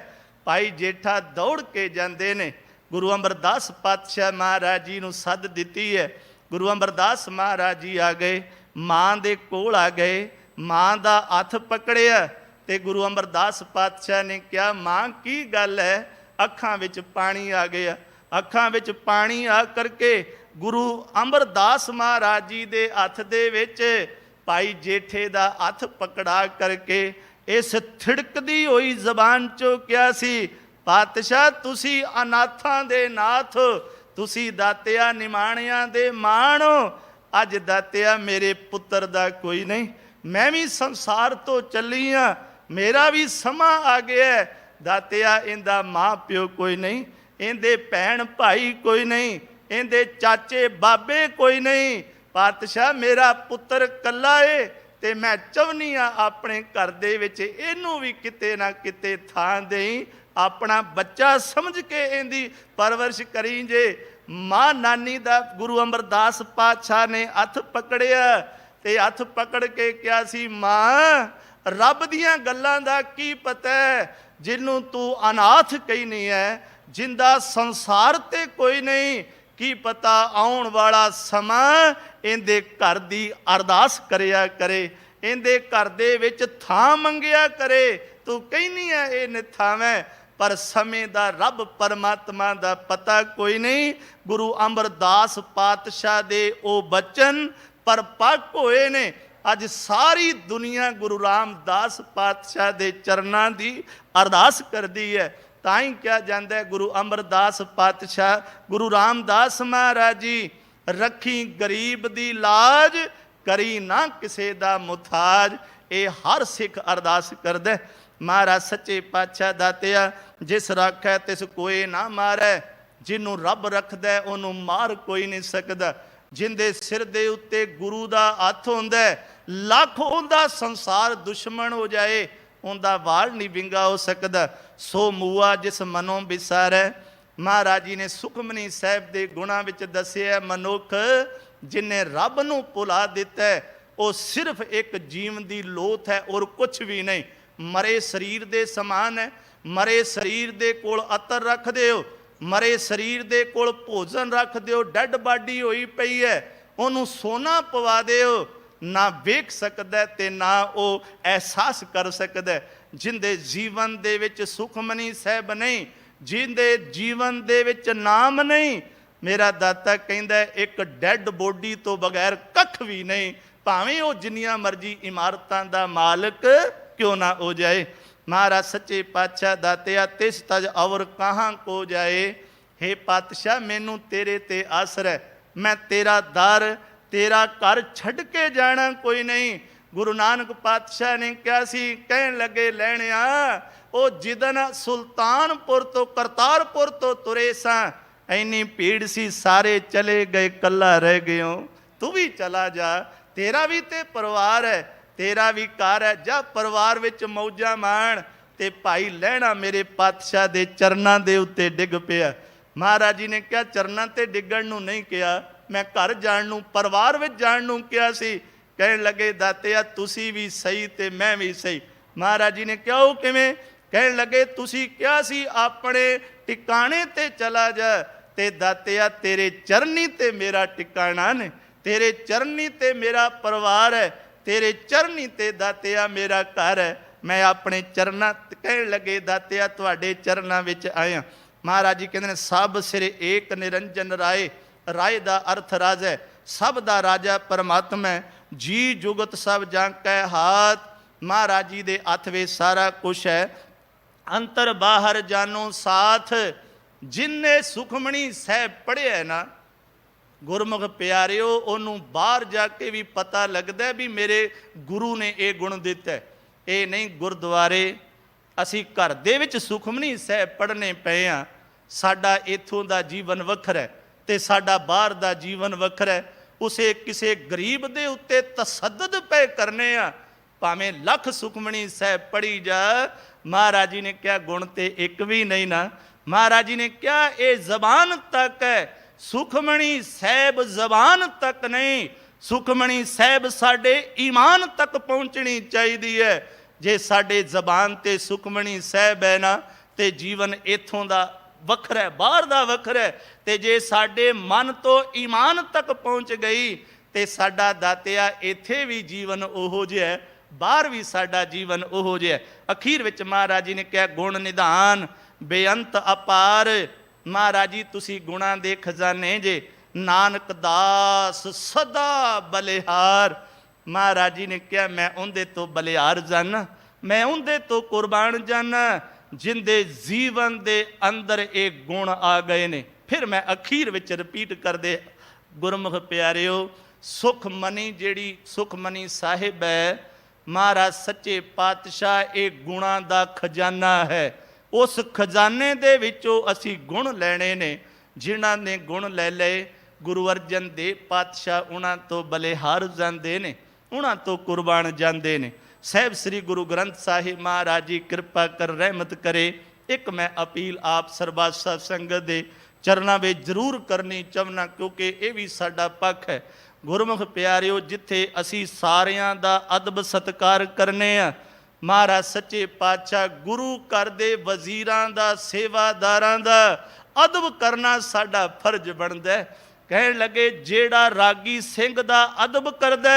ਭਾਈ ਜੇਠਾ ਦੌੜ ਕੇ ਜਾਂਦੇ ਨੇ, ਗੁਰੂ ਅਮਰਦਾਸ ਪਾਤਸ਼ਾਹ ਮਹਾਰਾਜ ਜੀ ਨੂੰ ਸੱਦ ਦਿੱਤੀ ਹੈ। ਗੁਰੂ ਅਮਰਦਾਸ ਮਹਾਰਾਜ ਜੀ ਆ ਗਏ, ਮਾਂ ਦੇ ਕੋਲ ਆ ਗਏ, ਮਾਂ ਦਾ ਹੱਥ ਪਕੜਿਆ ਤੇ ਗੁਰੂ ਅਮਰਦਾਸ ਪਾਤਸ਼ਾਹ ਨੇ ਕਿਹਾ ਮਾਂ ਕੀ ਗੱਲ ਹੈ? ਅੱਖਾਂ ਵਿੱਚ ਪਾਣੀ ਆ ਗਿਆ। ਅੱਖਾਂ ਵਿੱਚ ਪਾਣੀ ਆ ਕਰਕੇ ਗੁਰੂ ਅਮਰਦਾਸ ਮਹਾਰਾਜ ਜੀ ਦੇ ਹੱਥ ਦੇ ਵਿੱਚ ਭਾਈ ਜੇਠੇ ਦਾ ਹੱਥ ਪਕੜਾ ਕਰਕੇ ਇਸ ਥਿੜਕਦੀ ਹੋਈ ਜ਼ਬਾਨ ਚੋਂ ਕਿਹਾ ਸੀ, ਪਾਤਸ਼ਾਹ ਤੁਸੀਂ ਅਨਾਥਾਂ ਦੇ ਨਾਥ, ਤੁਸੀਂ ਦਾਤਿਆ ਨਿਮਾਣਿਆਂ ਦੇ ਮਾਣ। ਅੱਜ ਦਾਤਿਆ ਮੇਰੇ ਪੁੱਤਰ ਦਾ ਕੋਈ ਨਹੀਂ, ਮੈਂ ਵੀ ਸੰਸਾਰ ਤੋਂ ਚੱਲੀ ਹਾਂ, ਮੇਰਾ ਵੀ ਸਮਾਂ ਆ ਗਿਆ। ਦਾਤਿਆ ਇਹਦਾ ਮਾਂ ਪਿਓ ਕੋਈ ਨਹੀਂ, ਇਹਦੇ ਭੈਣ ਭਾਈ ਕੋਈ ਨਹੀਂ, ਇਹਦੇ ਚਾਚੇ ਬਾਬੇ ਕੋਈ ਨਹੀਂ। ਪਾਤਸ਼ਾਹ ਮੇਰਾ ਪੁੱਤਰ ਕੱਲਾ ਏ ਤੇ ਮੈਂ ਚਾਹੁੰਦੀ ਹਾਂ ਆਪਣੇ ਘਰ ਦੇ ਵਿੱਚ ਇਹਨੂੰ ਵੀ ਕਿਤੇ ਨਾ ਕਿਤੇ ਥਾਂ ਦੇਈ, ਆਪਣਾ ਬੱਚਾ ਸਮਝ ਕੇ ਇਹਦੀ ਪਰਵਰਿਸ਼ ਕਰੀ। ਜੇ ਮਾਂ ਨਾਨੀ ਦਾ ਗੁਰੂ ਅਮਰਦਾਸ ਪਾਤਸ਼ਾਹ ਨੇ ਹੱਥ ਪਕੜਿਆ ਤੇ ਹੱਥ ਪਕੜ ਕੇ ਕਿਹਾ ਸੀ ਮਾਂ ਰੱਬ ਦੀਆਂ ਗੱਲਾਂ ਦਾ ਕੀ ਪਤਾ ਜਿਹਨੂੰ ਤੂੰ ਅਨਾਥ ਕਹਿੰਦੀ ਹੈ, ਜਿੰਦਾ ਸੰਸਾਰ ਤੇ ਕੋਈ ਨਹੀਂ, ਕੀ ਪਤਾ ਆਉਣ ਵਾਲਾ ਸਮਾਂ ਇਹਦੇ ਘਰ ਦੀ ਅਰਦਾਸ ਕਰਿਆ ਕਰੇ, ਇਹਦੇ ਘਰ ਦੇ ਵਿੱਚ ਥਾਂ ਮੰਗਿਆ ਕਰੇ। ਤੂੰ ਕਹਿੰਦੀ ਹੈ ਇਹ ਨਿਥਾਵੇਂ, ਪਰ ਸਮੇਂ ਦਾ ਰੱਬ ਪਰਮਾਤਮਾ ਦਾ ਪਤਾ ਕੋਈ ਨਹੀਂ। ਗੁਰੂ ਅਮਰਦਾਸ ਪਾਤਸ਼ਾਹ ਦੇ ਉਹ ਬਚਨ ਪਰਪੱਕ ਹੋਏ ਨੇ। ਅੱਜ ਸਾਰੀ ਦੁਨੀਆ ਗੁਰੂ ਰਾਮਦਾਸ ਪਾਤਸ਼ਾਹ ਦੇ ਚਰਨਾਂ ਦੀ ਅਰਦਾਸ ਕਰਦੀ ਹੈ। ਤਾਂ ਹੀ ਕਿਹਾ ਜਾਂਦਾ ਹੈ ਗੁਰੂ ਅਮਰਦਾਸ ਪਾਤਸ਼ਾਹ, ਗੁਰੂ ਰਾਮਦਾਸ ਮਹਾਰਾਜ ਜੀ, ਰੱਖੀ ਗਰੀਬ ਦੀ ਲਾਜ, ਕਰੀ ਨਾ ਕਿਸੇ ਦਾ ਮੁਥਾਜ। ਇਹ ਹਰ ਸਿੱਖ ਅਰਦਾਸ ਕਰਦਾ। ਮਹਾਰਾਜ ਸੱਚੇ ਪਾਤਸ਼ਾਹ ਦਾਤਿਆ, ਜਿਸ ਰਾਖੈ ਤਿਸ ਕੋਏ ਨਾ ਮਾਰੈ, ਜਿਹਨੂੰ ਰੱਬ ਰੱਖਦਾ ਉਹਨੂੰ ਮਾਰ ਕੋਈ ਨਹੀਂ ਸਕਦਾ। ਜਿੰਦੇ ਸਿਰ ਦੇ ਉੱਤੇ ਗੁਰੂ ਦਾ ਹੱਥ ਹੁੰਦਾ, ਲੱਖ ਉਹਦਾ ਸੰਸਾਰ ਦੁਸ਼ਮਣ ਹੋ ਜਾਏ, ਉਹਦਾ ਵਾਲ ਨਹੀਂ ਵਿੰਗਾ ਹੋ ਸਕਦਾ। ਸੋ ਮੂਆ ਜਿਸ ਮਨੋਂ ਵਿਸਾਰੈ, ਮਹਾਰਾਜ ਜੀ ਨੇ ਸੁਖਮਨੀ ਸਾਹਿਬ ਦੇ ਗੁਣਾਂ ਵਿੱਚ ਦੱਸਿਆ, ਮਨੁੱਖ ਜਿਨੇ ਰੱਬ ਨੂੰ ਭੁਲਾ ਦਿੱਤਾ ਉਹ ਸਿਰਫ ਇੱਕ ਜੀਵਨ ਦੀ ਲੋਥ ਹੈ ਔਰ ਕੁਛ ਵੀ ਨਹੀਂ। ਮਰੇ ਸਰੀਰ ਦੇ ਸਮਾਨ ਹੈ। ਮਰੇ ਸਰੀਰ ਦੇ ਕੋਲ ਅਤਰ ਰੱਖ ਦਿਓ, ਮਰੇ ਸਰੀਰ ਦੇ ਕੋਲ ਭੋਜਨ ਰੱਖ ਦਿਓ, ਡੈਡ ਬਾਡੀ ਹੋਈ ਪਈ ਹੈ, ਉਹਨੂੰ ਸੋਨਾ ਪਵਾ ਦਿਓ, ਨਾ ਵੇਖ ਸਕਦਾ ਤੇ ਨਾ ਉਹ ਅਹਿਸਾਸ ਕਰ ਸਕਦਾ। ਜਿੰਦੇ ਜੀਵਨ ਦੇ ਵਿੱਚ ਸੁਖਮਨੀ ਸਾਹਿਬ ਨਹੀਂ, ਜਿੰਦੇ ਜੀਵਨ ਦੇ ਵਿੱਚ ਨਾਮ ਨਹੀਂ, ਮੇਰਾ ਦਾਤਾ ਕਹਿੰਦਾ ਇੱਕ ਡੈਡ ਬੋਡੀ ਤੋਂ ਬਗੈਰ ਕੱਖ ਵੀ ਨਹੀਂ, ਭਾਵੇਂ ਉਹ ਜਿੰਨੀਆਂ ਮਰਜ਼ੀ ਇਮਾਰਤਾਂ ਦਾ ਮਾਲਕ ਕਿਉਂ ਨਾ ਹੋ ਜਾਏ। ਮਹਾਰਾਜ ਸੱਚੇ ਪਾਤਸ਼ਾਹ ਦਾਤਿਆ, ਤਿਸ ਤਜ ਔਰ ਕਹਾਂ ਕੋ ਜਾਏ। ਹੇ ਪਾਤਸ਼ਾਹ, ਮੈਨੂੰ ਤੇਰੇ ਤੇ ਆਸਰਾ ਹੈ, ਮੈਂ ਤੇਰਾ ਦਰ, ਤੇਰਾ ਘਰ ਛੱਡ ਕੇ ਜਾਣਾ ਕੋਈ ਨਹੀਂ। ਗੁਰੂ ਨਾਨਕ ਪਾਤਸ਼ਾਹ ਨੇ ਕਿਹਾ ਸੀ, ਕਹਿਣ ਲੱਗੇ ਲੈਣਿਆ, ਉਹ ਜਿਦਨ ਸੁਲਤਾਨਪੁਰ ਤੋਂ ਕਰਤਾਰਪੁਰ ਤੋਂ ਤੁਰੇ ਸਾਂ, ਇੰਨੀ ਭੀੜ ਸੀ, ਸਾਰੇ ਚਲੇ ਗਏ, ਕੱਲਾ ਰਹਿ ਗਿਓ, ਤੂੰ ਵੀ ਚਲਾ ਜਾ, ਤੇਰਾ ਵੀ ਤੇ ਪਰਿਵਾਰ ਹੈ, ਤੇਰਾ ਵੀ ਘਰ ਹੈ, ਜਾ ਪਰਿਵਾਰ ਵਿੱਚ ਮੌਜਾਂ ਮਾਣ। ਤੇ ਭਾਈ ਲਹਿਣਾ ਮੇਰੇ ਪਾਤਸ਼ਾਹ ਦੇ ਚਰਨਾਂ ਦੇ ਉੱਤੇ ਡਿੱਗ ਪਿਆ। ਮਹਾਰਾਜ ਜੀ ਨੇ ਕਿਹਾ, ਚਰਨਾਂ ਤੇ ਡਿੱਗਣ ਨੂੰ ਨਹੀਂ ਕਿਹਾ, ਮੈਂ ਘਰ ਜਾਣ ਨੂੰ, ਪਰਿਵਾਰ ਵਿੱਚ ਜਾਣ ਨੂੰ ਕਿਹਾ ਸੀ। ਕਹਿਣ ਲੱਗੇ ਦਾਤਿਆ, ਤੁਸੀਂ ਵੀ ਸਹੀ ਤੇ ਮੈਂ ਵੀ ਸਹੀ। ਮਹਾਰਾਜ ਜੀ ਨੇ ਕਿਹਾ, ਉਹ ਕਿਵੇਂ? ਕਹਿਣ ਲੱਗੇ, ਤੁਸੀਂ ਕਿਹਾ ਸੀ ਆਪਣੇ ਟਿਕਾਣੇ ਤੇ ਚਲਾ ਜਾ, ਤੇ ਦਾਤਿਆ ਤੇਰੇ ਚਰਨੀ ਤੇ ਮੇਰਾ ਟਿਕਾਣਾ ਨੇ, ਤੇਰੇ ਚਰਨੀ ਤੇ ਮੇਰਾ ਪਰਿਵਾਰ ਹੈ, ਤੇਰੇ ਚਰਨੀ ਤੇ ਦਾਤਿਆ ਮੇਰਾ ਘਰ ਹੈ। ਮੈਂ ਆਪਣੇ ਚਰਨਾਂ, ਕਹਿਣ ਲੱਗੇ ਦਾਤਿਆ ਤੁਹਾਡੇ ਚਰਨਾਂ ਵਿੱਚ ਆਇਆ। ਮਹਾਰਾਜ ਜੀ ਕਹਿੰਦੇ ਨੇ, ਸਭ ਸਿਰ ਏਕ ਨਿਰੰਜਨ ਰਾਏ, ਰਾਏ ਦਾ ਅਰਥ ਰਾਜਾ ਹੈ, ਸਭ ਦਾ ਰਾਜਾ ਪਰਮਾਤਮਾ ਹੈ, ਜੀ ਜੁਗਤ ਸਭ ਜਾਂ ਕੈ ਹਾਥ। ਮਹਾਰਾਜ ਜੀ ਦੇ ਹੱਥ ਵਿੱਚ ਸਾਰਾ ਕੁਛ ਹੈ, ਅੰਤਰ ਬਾਹਰ ਜਾਨੋ ਸਾਥ। ਜਿਨਨੇ ਸੁਖਮਣੀ ਸਾਹਿਬ ਪੜ੍ਹਿਆ ਨਾ ਗੁਰਮੁਖ ਪਿਆਰਿਓ, ਉਹਨੂੰ ਬਾਹਰ ਜਾ ਕੇ ਵੀ ਪਤਾ ਲੱਗਦਾ ਵੀ ਮੇਰੇ ਗੁਰੂ ਨੇ ਇਹ ਗੁਣ ਦਿੱਤਾ। ਇਹ ਨਹੀਂ ਗੁਰਦੁਆਰੇ ਅਸੀਂ ਘਰ ਦੇ ਵਿੱਚ ਸੁਖਮਨੀ ਸਾਹਿਬ ਪੜ੍ਹਨੇ ਪਏ ਹਾਂ, ਸਾਡਾ ਇੱਥੋਂ ਦਾ ਜੀਵਨ ਵੱਖਰਾ ਹੈ ਤੇ ਸਾਡਾ ਬਾਹਰ ਦਾ ਜੀਵਨ ਵੱਖਰਾ ਹੈ। ਉਸੇ ਕਿਸੇ ਗਰੀਬ ਦੇ ਉੱਤੇ ਤਸੱਦਦ ਪਏ ਕਰਨੇ ਆ, ਭਾਵੇਂ ਲੱਖ ਸੁਖਮਨੀ ਸਾਹਿਬ ਪੜ੍ਹੀ ਜਾ। ਮਹਾਰਾਜ ਜੀ ਨੇ ਕਿਹਾ ਗੁਣ ਤੇ ਇੱਕ ਵੀ ਨਹੀਂ ਨਾ। ਮਹਾਰਾਜ ਜੀ ਨੇ ਕਿਹਾ ਇਹ ਜ਼ਬਾਨ ਤੱਕ ਹੈ, ਸੁਖਮਣੀ ਸਾਹਿਬ ਜ਼ਬਾਨ ਤੱਕ ਨਹੀਂ, ਸੁਖਮਣੀ ਸਾਹਿਬ ਸਾਡੇ ਈਮਾਨ ਤੱਕ ਪਹੁੰਚਣੀ ਚਾਹੀਦੀ ਹੈ। ਜੇ ਸਾਡੇ ਜ਼ਬਾਨ ਤੇ ਸੁਖਮਣੀ ਸਾਹਿਬ ਹੈ ਨਾ, ਤੇ ਜੀਵਨ ਇੱਥੋਂ ਦਾ ਵੱਖਰਾ ਹੈ, ਬਾਹਰ ਦਾ ਵੱਖਰਾ ਹੈ। ਤੇ ਜੇ ਸਾਡੇ ਮਨ ਤੋਂ ਈਮਾਨ ਤੱਕ ਪਹੁੰਚ ਗਈ ਤੇ ਸਾਡਾ ਦਾਤਿਆ ਇੱਥੇ ਵੀ ਜੀਵਨ ਉਹੋ ਜਿਹਾ ਹੈ, ਬਾਹਰ ਵੀ ਸਾਡਾ ਜੀਵਨ ਉਹੋ ਜਿਹਾ। ਅਖੀਰ ਵਿੱਚ ਮਹਾਰਾਜ ਜੀ ਨੇ ਕਿਹਾ ਗੁਣ ਨਿਧਾਨ ਬੇਅੰਤ ਅਪਾਰ। ਮਹਾਰਾਜ ਜੀ ਤੁਸੀਂ ਗੁਣਾਂ ਦੇ ਖਜ਼ਾਨੇ ਜੇ, ਨਾਨਕ ਦਾਸ ਸਦਾ ਬਲਿਹਾਰ। ਮਹਾਰਾਜ ਜੀ ਨੇ ਕਿਹਾ ਮੈਂ ਉਹਦੇ ਤੋਂ ਬਲਿਹਾਰ ਜਾਨਾ, ਮੈਂ ਉਹਦੇ ਤੋਂ ਕੁਰਬਾਨ ਜਾਨਾ ਜਿੰਦੇ ਜੀਵਨ ਦੇ ਅੰਦਰ ਇਹ ਗੁਣ ਆ ਗਏ ਨੇ। ਫਿਰ ਮੈਂ ਅਖੀਰ ਵਿੱਚ ਰਿਪੀਟ ਕਰਦੇ ਗੁਰਮੁਖ ਪਿਆਰਿਓ, ਸੁਖਮਨੀ ਜਿਹੜੀ ਸੁਖਮਨੀ ਸਾਹਿਬ ਹੈ, ਮਹਾਰਾਜ ਸੱਚੇ ਪਾਤਸ਼ਾਹ ਇਹ ਗੁਣਾਂ ਦਾ ਖਜ਼ਾਨਾ ਹੈ। ਉਸ ਖਜ਼ਾਨੇ ਦੇ ਵਿੱਚੋਂ ਅਸੀਂ ਗੁਣ ਲੈਣੇ ਨੇ। ਜਿਨ੍ਹਾਂ ਨੇ ਗੁਣ ਲੈ ਲਏ ਗੁਰੂ ਅਰਜਨ ਦੇਵ ਪਾਤਸ਼ਾਹ ਉਹਨਾਂ ਤੋਂ ਬਲਿਹਾਰ ਜਾਂਦੇ ਨੇ, ਉਹਨਾਂ ਤੋਂ ਕੁਰਬਾਨ ਜਾਂਦੇ ਨੇ। ਸਾਹਿਬ ਸ੍ਰੀ ਗੁਰੂ ਗ੍ਰੰਥ ਸਾਹਿਬ ਮਹਾਰਾਜ ਜੀ ਕਿਰਪਾ ਕਰ ਰਹਿਮਤ ਕਰੇ। ਇੱਕ ਮੈਂ ਅਪੀਲ ਆਪ ਸਰਬੱਤ ਸਤ ਸੰਗਤ ਦੇ ਚਰਨਾਂ ਵਿੱਚ ਜ਼ਰੂਰ ਕਰਨੀ ਚਾਹੁੰਦਾ, ਕਿਉਂਕਿ ਇਹ ਵੀ ਸਾਡਾ ਪੱਖ ਹੈ। ਗੁਰਮੁਖ ਪਿਆਰਿਓ, ਜਿੱਥੇ ਅਸੀਂ ਸਾਰਿਆਂ ਦਾ ਅਦਬ ਸਤਿਕਾਰ ਕਰਨੇ ਆ, ਮਹਾਰਾਜ ਸੱਚੇ ਪਾਤਸ਼ਾਹ ਗੁਰੂ ਘਰ ਦੇ ਵਜ਼ੀਰਾਂ ਦਾ, ਸੇਵਾਦਾਰਾਂ ਦਾ ਅਦਬ ਕਰਨਾ ਸਾਡਾ ਫਰਜ਼ ਬਣਦਾ। ਕਹਿਣ ਲੱਗੇ ਜਿਹੜਾ ਰਾਗੀ ਸਿੰਘ ਦਾ ਅਦਬ ਕਰਦਾ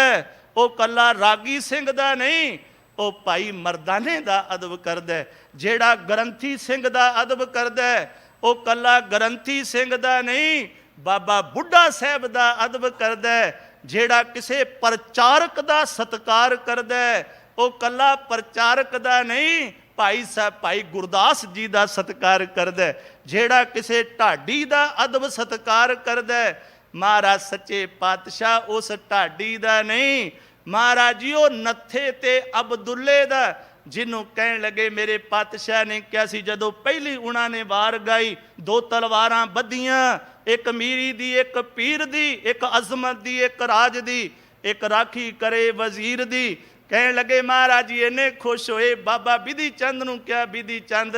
ਉਹ ਕੱਲਾ ਰਾਗੀ ਸਿੰਘ ਦਾ ਨਹੀਂ, ਉਹ ਭਾਈ ਮਰਦਾਨੇ ਦਾ ਅਦਬ ਕਰਦਾ। ਜਿਹੜਾ ਗ੍ਰੰਥੀ ਸਿੰਘ ਦਾ ਅਦਬ ਕਰਦਾ ਉਹ ਕੱਲਾ ਗ੍ਰੰਥੀ ਸਿੰਘ ਦਾ ਨਹੀਂ, ਬਾਬਾ ਬੁੱਢਾ ਸਾਹਿਬ ਦਾ ਅਦਬ ਕਰਦਾ। ਜਿਹੜਾ ਕਿਸੇ ਪ੍ਰਚਾਰਕ ਦਾ ਸਤਿਕਾਰ ਕਰਦਾ ਹੈ, ਉਹ ਕੱਲਾ ਪ੍ਰਚਾਰਕ ਦਾ ਨਹੀਂ, ਭਾਈ ਸਾਹਿਬ ਭਾਈ ਗੁਰਦਾਸ ਜੀ ਦਾ ਸਤਿਕਾਰ ਕਰਦਾ ਹੈ। ਜਿਹੜਾ ਕਿਸੇ ਢਾਡੀ ਦਾ ਅਦਬ ਸਤਿਕਾਰ ਕਰਦਾ ਹੈ, ਮਹਾਰਾਜ ਸੱਚੇ ਪਾਤਸ਼ਾਹ ਉਸ ਢਾਡੀ ਦਾ ਨਹੀਂ, ਮਹਾਰਾਜ ਜੀ ਉਹ ਨੱਥੇ ਤੇ ਅਬਦੁੱਲੇ ਦਾ, ਜਿਹਨੂੰ ਕਹਿਣ ਲੱਗੇ ਮੇਰੇ ਪਾਤਸ਼ਾਹ ਨੇ ਕਿਹਾ ਸੀ ਜਦੋਂ ਪਹਿਲੀ ਉਹਨਾਂ ਨੇ ਵਾਰ ਗਾਈ, 2 ਤਲਵਾਰਾਂ ਬੱਧੀਆਂ, ਇੱਕ ਮੀਰੀ ਦੀ, ਇੱਕ ਪੀਰ ਦੀ, ਇੱਕ ਅਜ਼ਮਤ ਦੀ, ਇੱਕ ਰਾਜ ਦੀ, ਇੱਕ ਰਾਖੀ ਕਰੇ ਵਜ਼ੀਰ ਦੀ। ਕਹਿਣ ਲੱਗੇ ਮਹਾਰਾਜ ਜੀ ਇੰਨੇ ਖੁਸ਼ ਹੋਏ, ਬਾਬਾ ਬਿਧੀ ਚੰਦ ਨੂੰ ਕਿਹਾ ਬਿਧੀ ਚੰਦ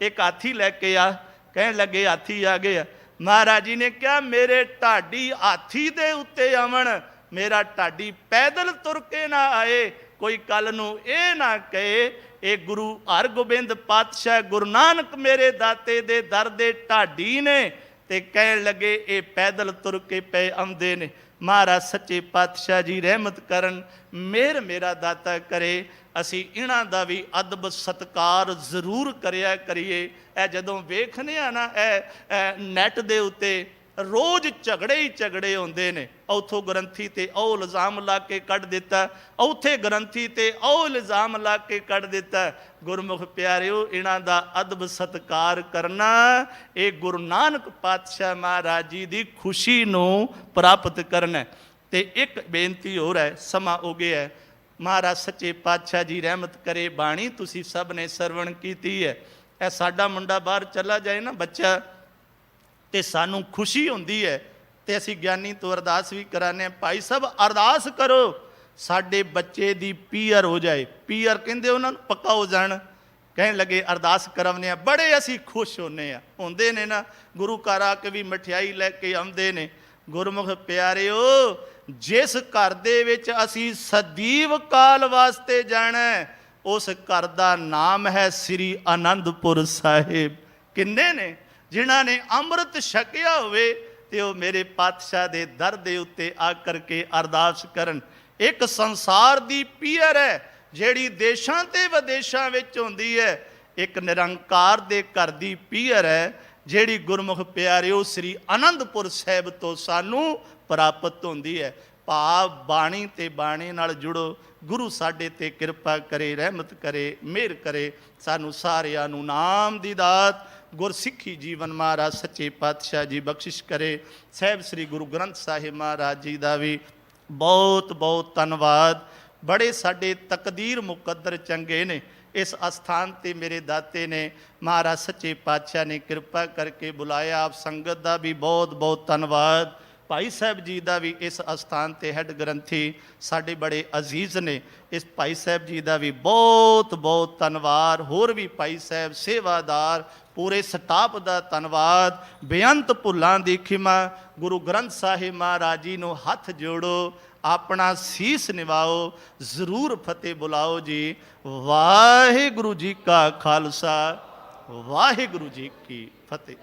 ਇੱਕ ਹਾਥੀ ਲੈ ਕੇ ਆ। ਕਹਿਣ ਲੱਗੇ ਹਾਥੀ ਆ ਗਏ। ਮਹਾਰਾਜ ਜੀ ਨੇ ਕਿਹਾ ਮੇਰੇ ਢਾਡੀ ਹਾਥੀ ਦੇ ਉੱਤੇ ਆਵਣ, ਮੇਰਾ ਢਾਡੀ ਪੈਦਲ ਤੁਰ ਕੇ ਨਾ ਆਏ, ਕੋਈ ਕੱਲ ਨੂੰ ਇਹ ਨਾ ਕਹੇ ਇਹ ਗੁਰੂ ਹਰਗੋਬਿੰਦ ਪਾਤਸ਼ਾਹ ਗੁਰੂ ਨਾਨਕ ਮੇਰੇ ਦਾਤੇ ਦੇ ਦਰ ਦੇ ਢਾਡੀ ਨੇ, ਤੇ ਕਹਿਣ ਲੱਗੇ ਇਹ ਪੈਦਲ ਤੁਰ ਕੇ ਪਏ ਆਉਂਦੇ ਨੇ। ਮਹਾਰਾਜ ਸੱਚੇ ਪਾਤਸ਼ਾਹ ਜੀ ਰਹਿਮਤ ਕਰਨ, ਮਿਹਰ ਮੇਰਾ ਦਾਤਾ ਕਰੇ, ਅਸੀਂ ਇਹਨਾਂ ਦਾ ਵੀ ਅਦਬ ਸਤਿਕਾਰ ਜ਼ਰੂਰ ਕਰਿਆ ਕਰੀਏ। ਇਹ ਜਦੋਂ ਵੇਖਦੇ ਆ ਨਾ ਇਹ ਨੈਟ ਦੇ ਉੱਤੇ ਰੋਜ਼ ਝਗੜੇ ਹੀ ਝਗੜੇ ਹੁੰਦੇ ਨੇ, ਉੱਥੋਂ ਗ੍ਰੰਥੀ ਤੇ ਉਹ ਇਲਜ਼ਾਮ ਲਾ ਕੇ ਕੱਢ ਦਿੱਤਾ, ਉੱਥੇ ਗ੍ਰੰਥੀ ਤੇ ਉਹ ਇਲਜ਼ਾਮ ਲਾ ਕੇ ਕੱਢ ਦਿੱਤਾ। ਗੁਰਮੁਖ ਪਿਆਰਿਓ, ਇਹਨਾਂ ਦਾ ਅਦਬ ਸਤਿਕਾਰ ਕਰਨਾ ਇਹ ਗੁਰੂ ਨਾਨਕ ਪਾਤਸ਼ਾਹ ਮਹਾਰਾਜ ਜੀ ਦੀ ਖੁਸ਼ੀ ਨੂੰ ਪ੍ਰਾਪਤ ਕਰਨਾ। ਤੇ ਇੱਕ ਬੇਨਤੀ ਹੋਰ ਹੈ, ਸਮਾਂ ਹੋ ਗਿਆ ਹੈ, ਮਹਾਰਾਜ ਸੱਚੇ ਪਾਤਸ਼ਾਹ ਜੀ ਰਹਿਮਤ ਕਰੇ, ਬਾਣੀ ਤੁਸੀਂ ਸਭ ਨੇ ਸਰਵਣ ਕੀਤੀ ਹੈ। ਇਹ ਸਾਡਾ ਮੁੰਡਾ ਬਾਹਰ ਚਲਾ ਜਾਏ ਨਾ ਬੱਚਾ, ਤੇ ਸਾਨੂੰ ਖੁਸ਼ੀ ਹੁੰਦੀ ਹੈ, ਤੇ ਅਸੀਂ ਗਿਆਨੀ ਤੋਂ ਅਰਦਾਸ ਵੀ ਕਰਾਉਂਦੇ ਹਾਂ, ਭਾਈ ਸਾਹਿਬ ਅਰਦਾਸ ਕਰੋ ਸਾਡੇ ਬੱਚੇ ਦੀ ਪੀਅਰ ਹੋ ਜਾਏ। ਪੀਅਰ ਕਹਿੰਦੇ ਉਹਨਾਂ ਨੂੰ ਪੱਕਾ ਹੋ ਜਾਣ। ਕਹਿਣ ਲੱਗੇ ਅਰਦਾਸ ਕਰਾਉਂਦੇ ਆ, ਬੜੇ ਅਸੀਂ ਖੁਸ਼ ਹੁੰਦੇ ਨੇ ਨਾ, ਗੁਰੂ ਘਰ ਆ ਕੇ ਵੀ ਮਠਿਆਈ ਲੈ ਕੇ ਆਉਂਦੇ ਨੇ। ਗੁਰਮੁਖ ਪਿਆਰਿਓ, ਜਿਸ ਘਰ ਦੇ ਵਿੱਚ ਅਸੀਂ ਸਦੀਵ ਕਾਲ ਵਾਸਤੇ ਜਾਣਾ, ਉਸ ਘਰ ਦਾ ਨਾਮ ਹੈ ਸ੍ਰੀ ਅਨੰਦਪੁਰ ਸਾਹਿਬ। ਕਿੰਨੇ ਨੇ ਜਿਨ੍ਹਾਂ ਨੇ ਅੰਮ੍ਰਿਤ ਛਕਿਆ ਹੋਵੇ ਤੇ ਉਹ ਮੇਰੇ ਪਾਤਸ਼ਾਹ ਦੇ ਦਰ ਦੇ ਉੱਤੇ ਆ ਕਰਕੇ ਅਰਦਾਸ ਕਰਨ। ਇੱਕ ਸੰਸਾਰ ਦੀ ਪੀਅਰ ਹੈ ਜਿਹੜੀ ਦੇਸ਼ਾਂ ਤੇ ਵਿਦੇਸ਼ਾਂ ਵਿੱਚ ਹੁੰਦੀ ਹੈ, ਇੱਕ ਨਿਰੰਕਾਰ ਦੇ ਘਰ ਦੀ ਪੀਅਰ ਹੈ ਜਿਹੜੀ ਗੁਰਮੁਖ ਪਿਆਰਿਓ ਸ੍ਰੀ ਅਨੰਦਪੁਰ ਸਾਹਿਬ ਤੋਂ ਸਾਨੂੰ ਪ੍ਰਾਪਤ ਹੁੰਦੀ ਹੈ। ਭਾਵ ਬਾਣੀ ਤੇ ਬਾਣੀ ਨਾਲ ਜੁੜੋ, ਗੁਰੂ ਸਾਡੇ ਤੇ ਕਿਰਪਾ ਕਰੇ, ਰਹਿਮਤ ਕਰੇ, ਮਿਹਰ ਕਰੇ, ਸਾਨੂੰ ਸਾਰਿਆਂ ਨੂੰ ਨਾਮ ਦੀ ਦਾਤ ਗੁਰਸਿੱਖੀ ਜੀਵਨ ਮਹਾਰਾਜ ਸੱਚੇ ਪਾਤਸ਼ਾਹ ਜੀ ਬਖਸ਼ਿਸ਼ ਕਰੇ। ਸਾਹਿਬ ਸ੍ਰੀ ਗੁਰੂ ਗ੍ਰੰਥ ਸਾਹਿਬ ਮਹਾਰਾਜ ਜੀ ਦਾ ਵੀ ਬਹੁਤ ਬਹੁਤ ਧੰਨਵਾਦ। ਬੜੇ ਸਾਡੇ ਤਕਦੀਰ ਮੁਕੱਦਰ ਚੰਗੇ ਨੇ, ਇਸ ਅਸਥਾਨ ਤੇ ਮੇਰੇ ਦਾਤੇ ਨੇ ਮਹਾਰਾਜ ਸੱਚੇ ਪਾਤਸ਼ਾਹ ਨੇ ਕਿਰਪਾ ਕਰਕੇ ਬੁਲਾਇਆ। ਆਪ ਸੰਗਤ ਦਾ ਵੀ ਬਹੁਤ ਬਹੁਤ ਧੰਨਵਾਦ। ਭਾਈ ਸਾਹਿਬ ਜੀ ਦਾ ਵੀ ਇਸ ਅਸਥਾਨ ਤੇ ਹੈੱਡ ਗ੍ਰੰਥੀ ਸਾਡੇ ਬੜੇ ਅਜ਼ੀਜ਼ ਨੇ, ਇਸ ਭਾਈ ਸਾਹਿਬ ਜੀ ਦਾ ਵੀ ਬਹੁਤ ਬਹੁਤ ਧੰਨਵਾਦ। ਹੋਰ ਵੀ ਭਾਈ ਸਾਹਿਬ ਸੇਵਾਦਾਰ, ਪੂਰੇ ਸਟਾਫ ਦਾ ਧੰਨਵਾਦ। ਬੇਅੰਤ ਭੁੱਲਾਂ ਦੀ ਖਿਮਾ। ਗੁਰੂ ਗ੍ਰੰਥ ਸਾਹਿਬ ਮਹਾਰਾਜ ਜੀ ਨੂੰ ਹੱਥ ਜੋੜੋ, ਆਪਣਾ ਸੀਸ ਨਿਵਾਓ, ਜ਼ਰੂਰ ਫਤਿਹ ਬੁਲਾਓ ਜੀ। ਵਾਹਿਗੁਰੂ ਜੀ ਕਾ ਖਾਲਸਾ, ਵਾਹਿਗੁਰੂ ਜੀ ਕੀ ਫਤਿਹ।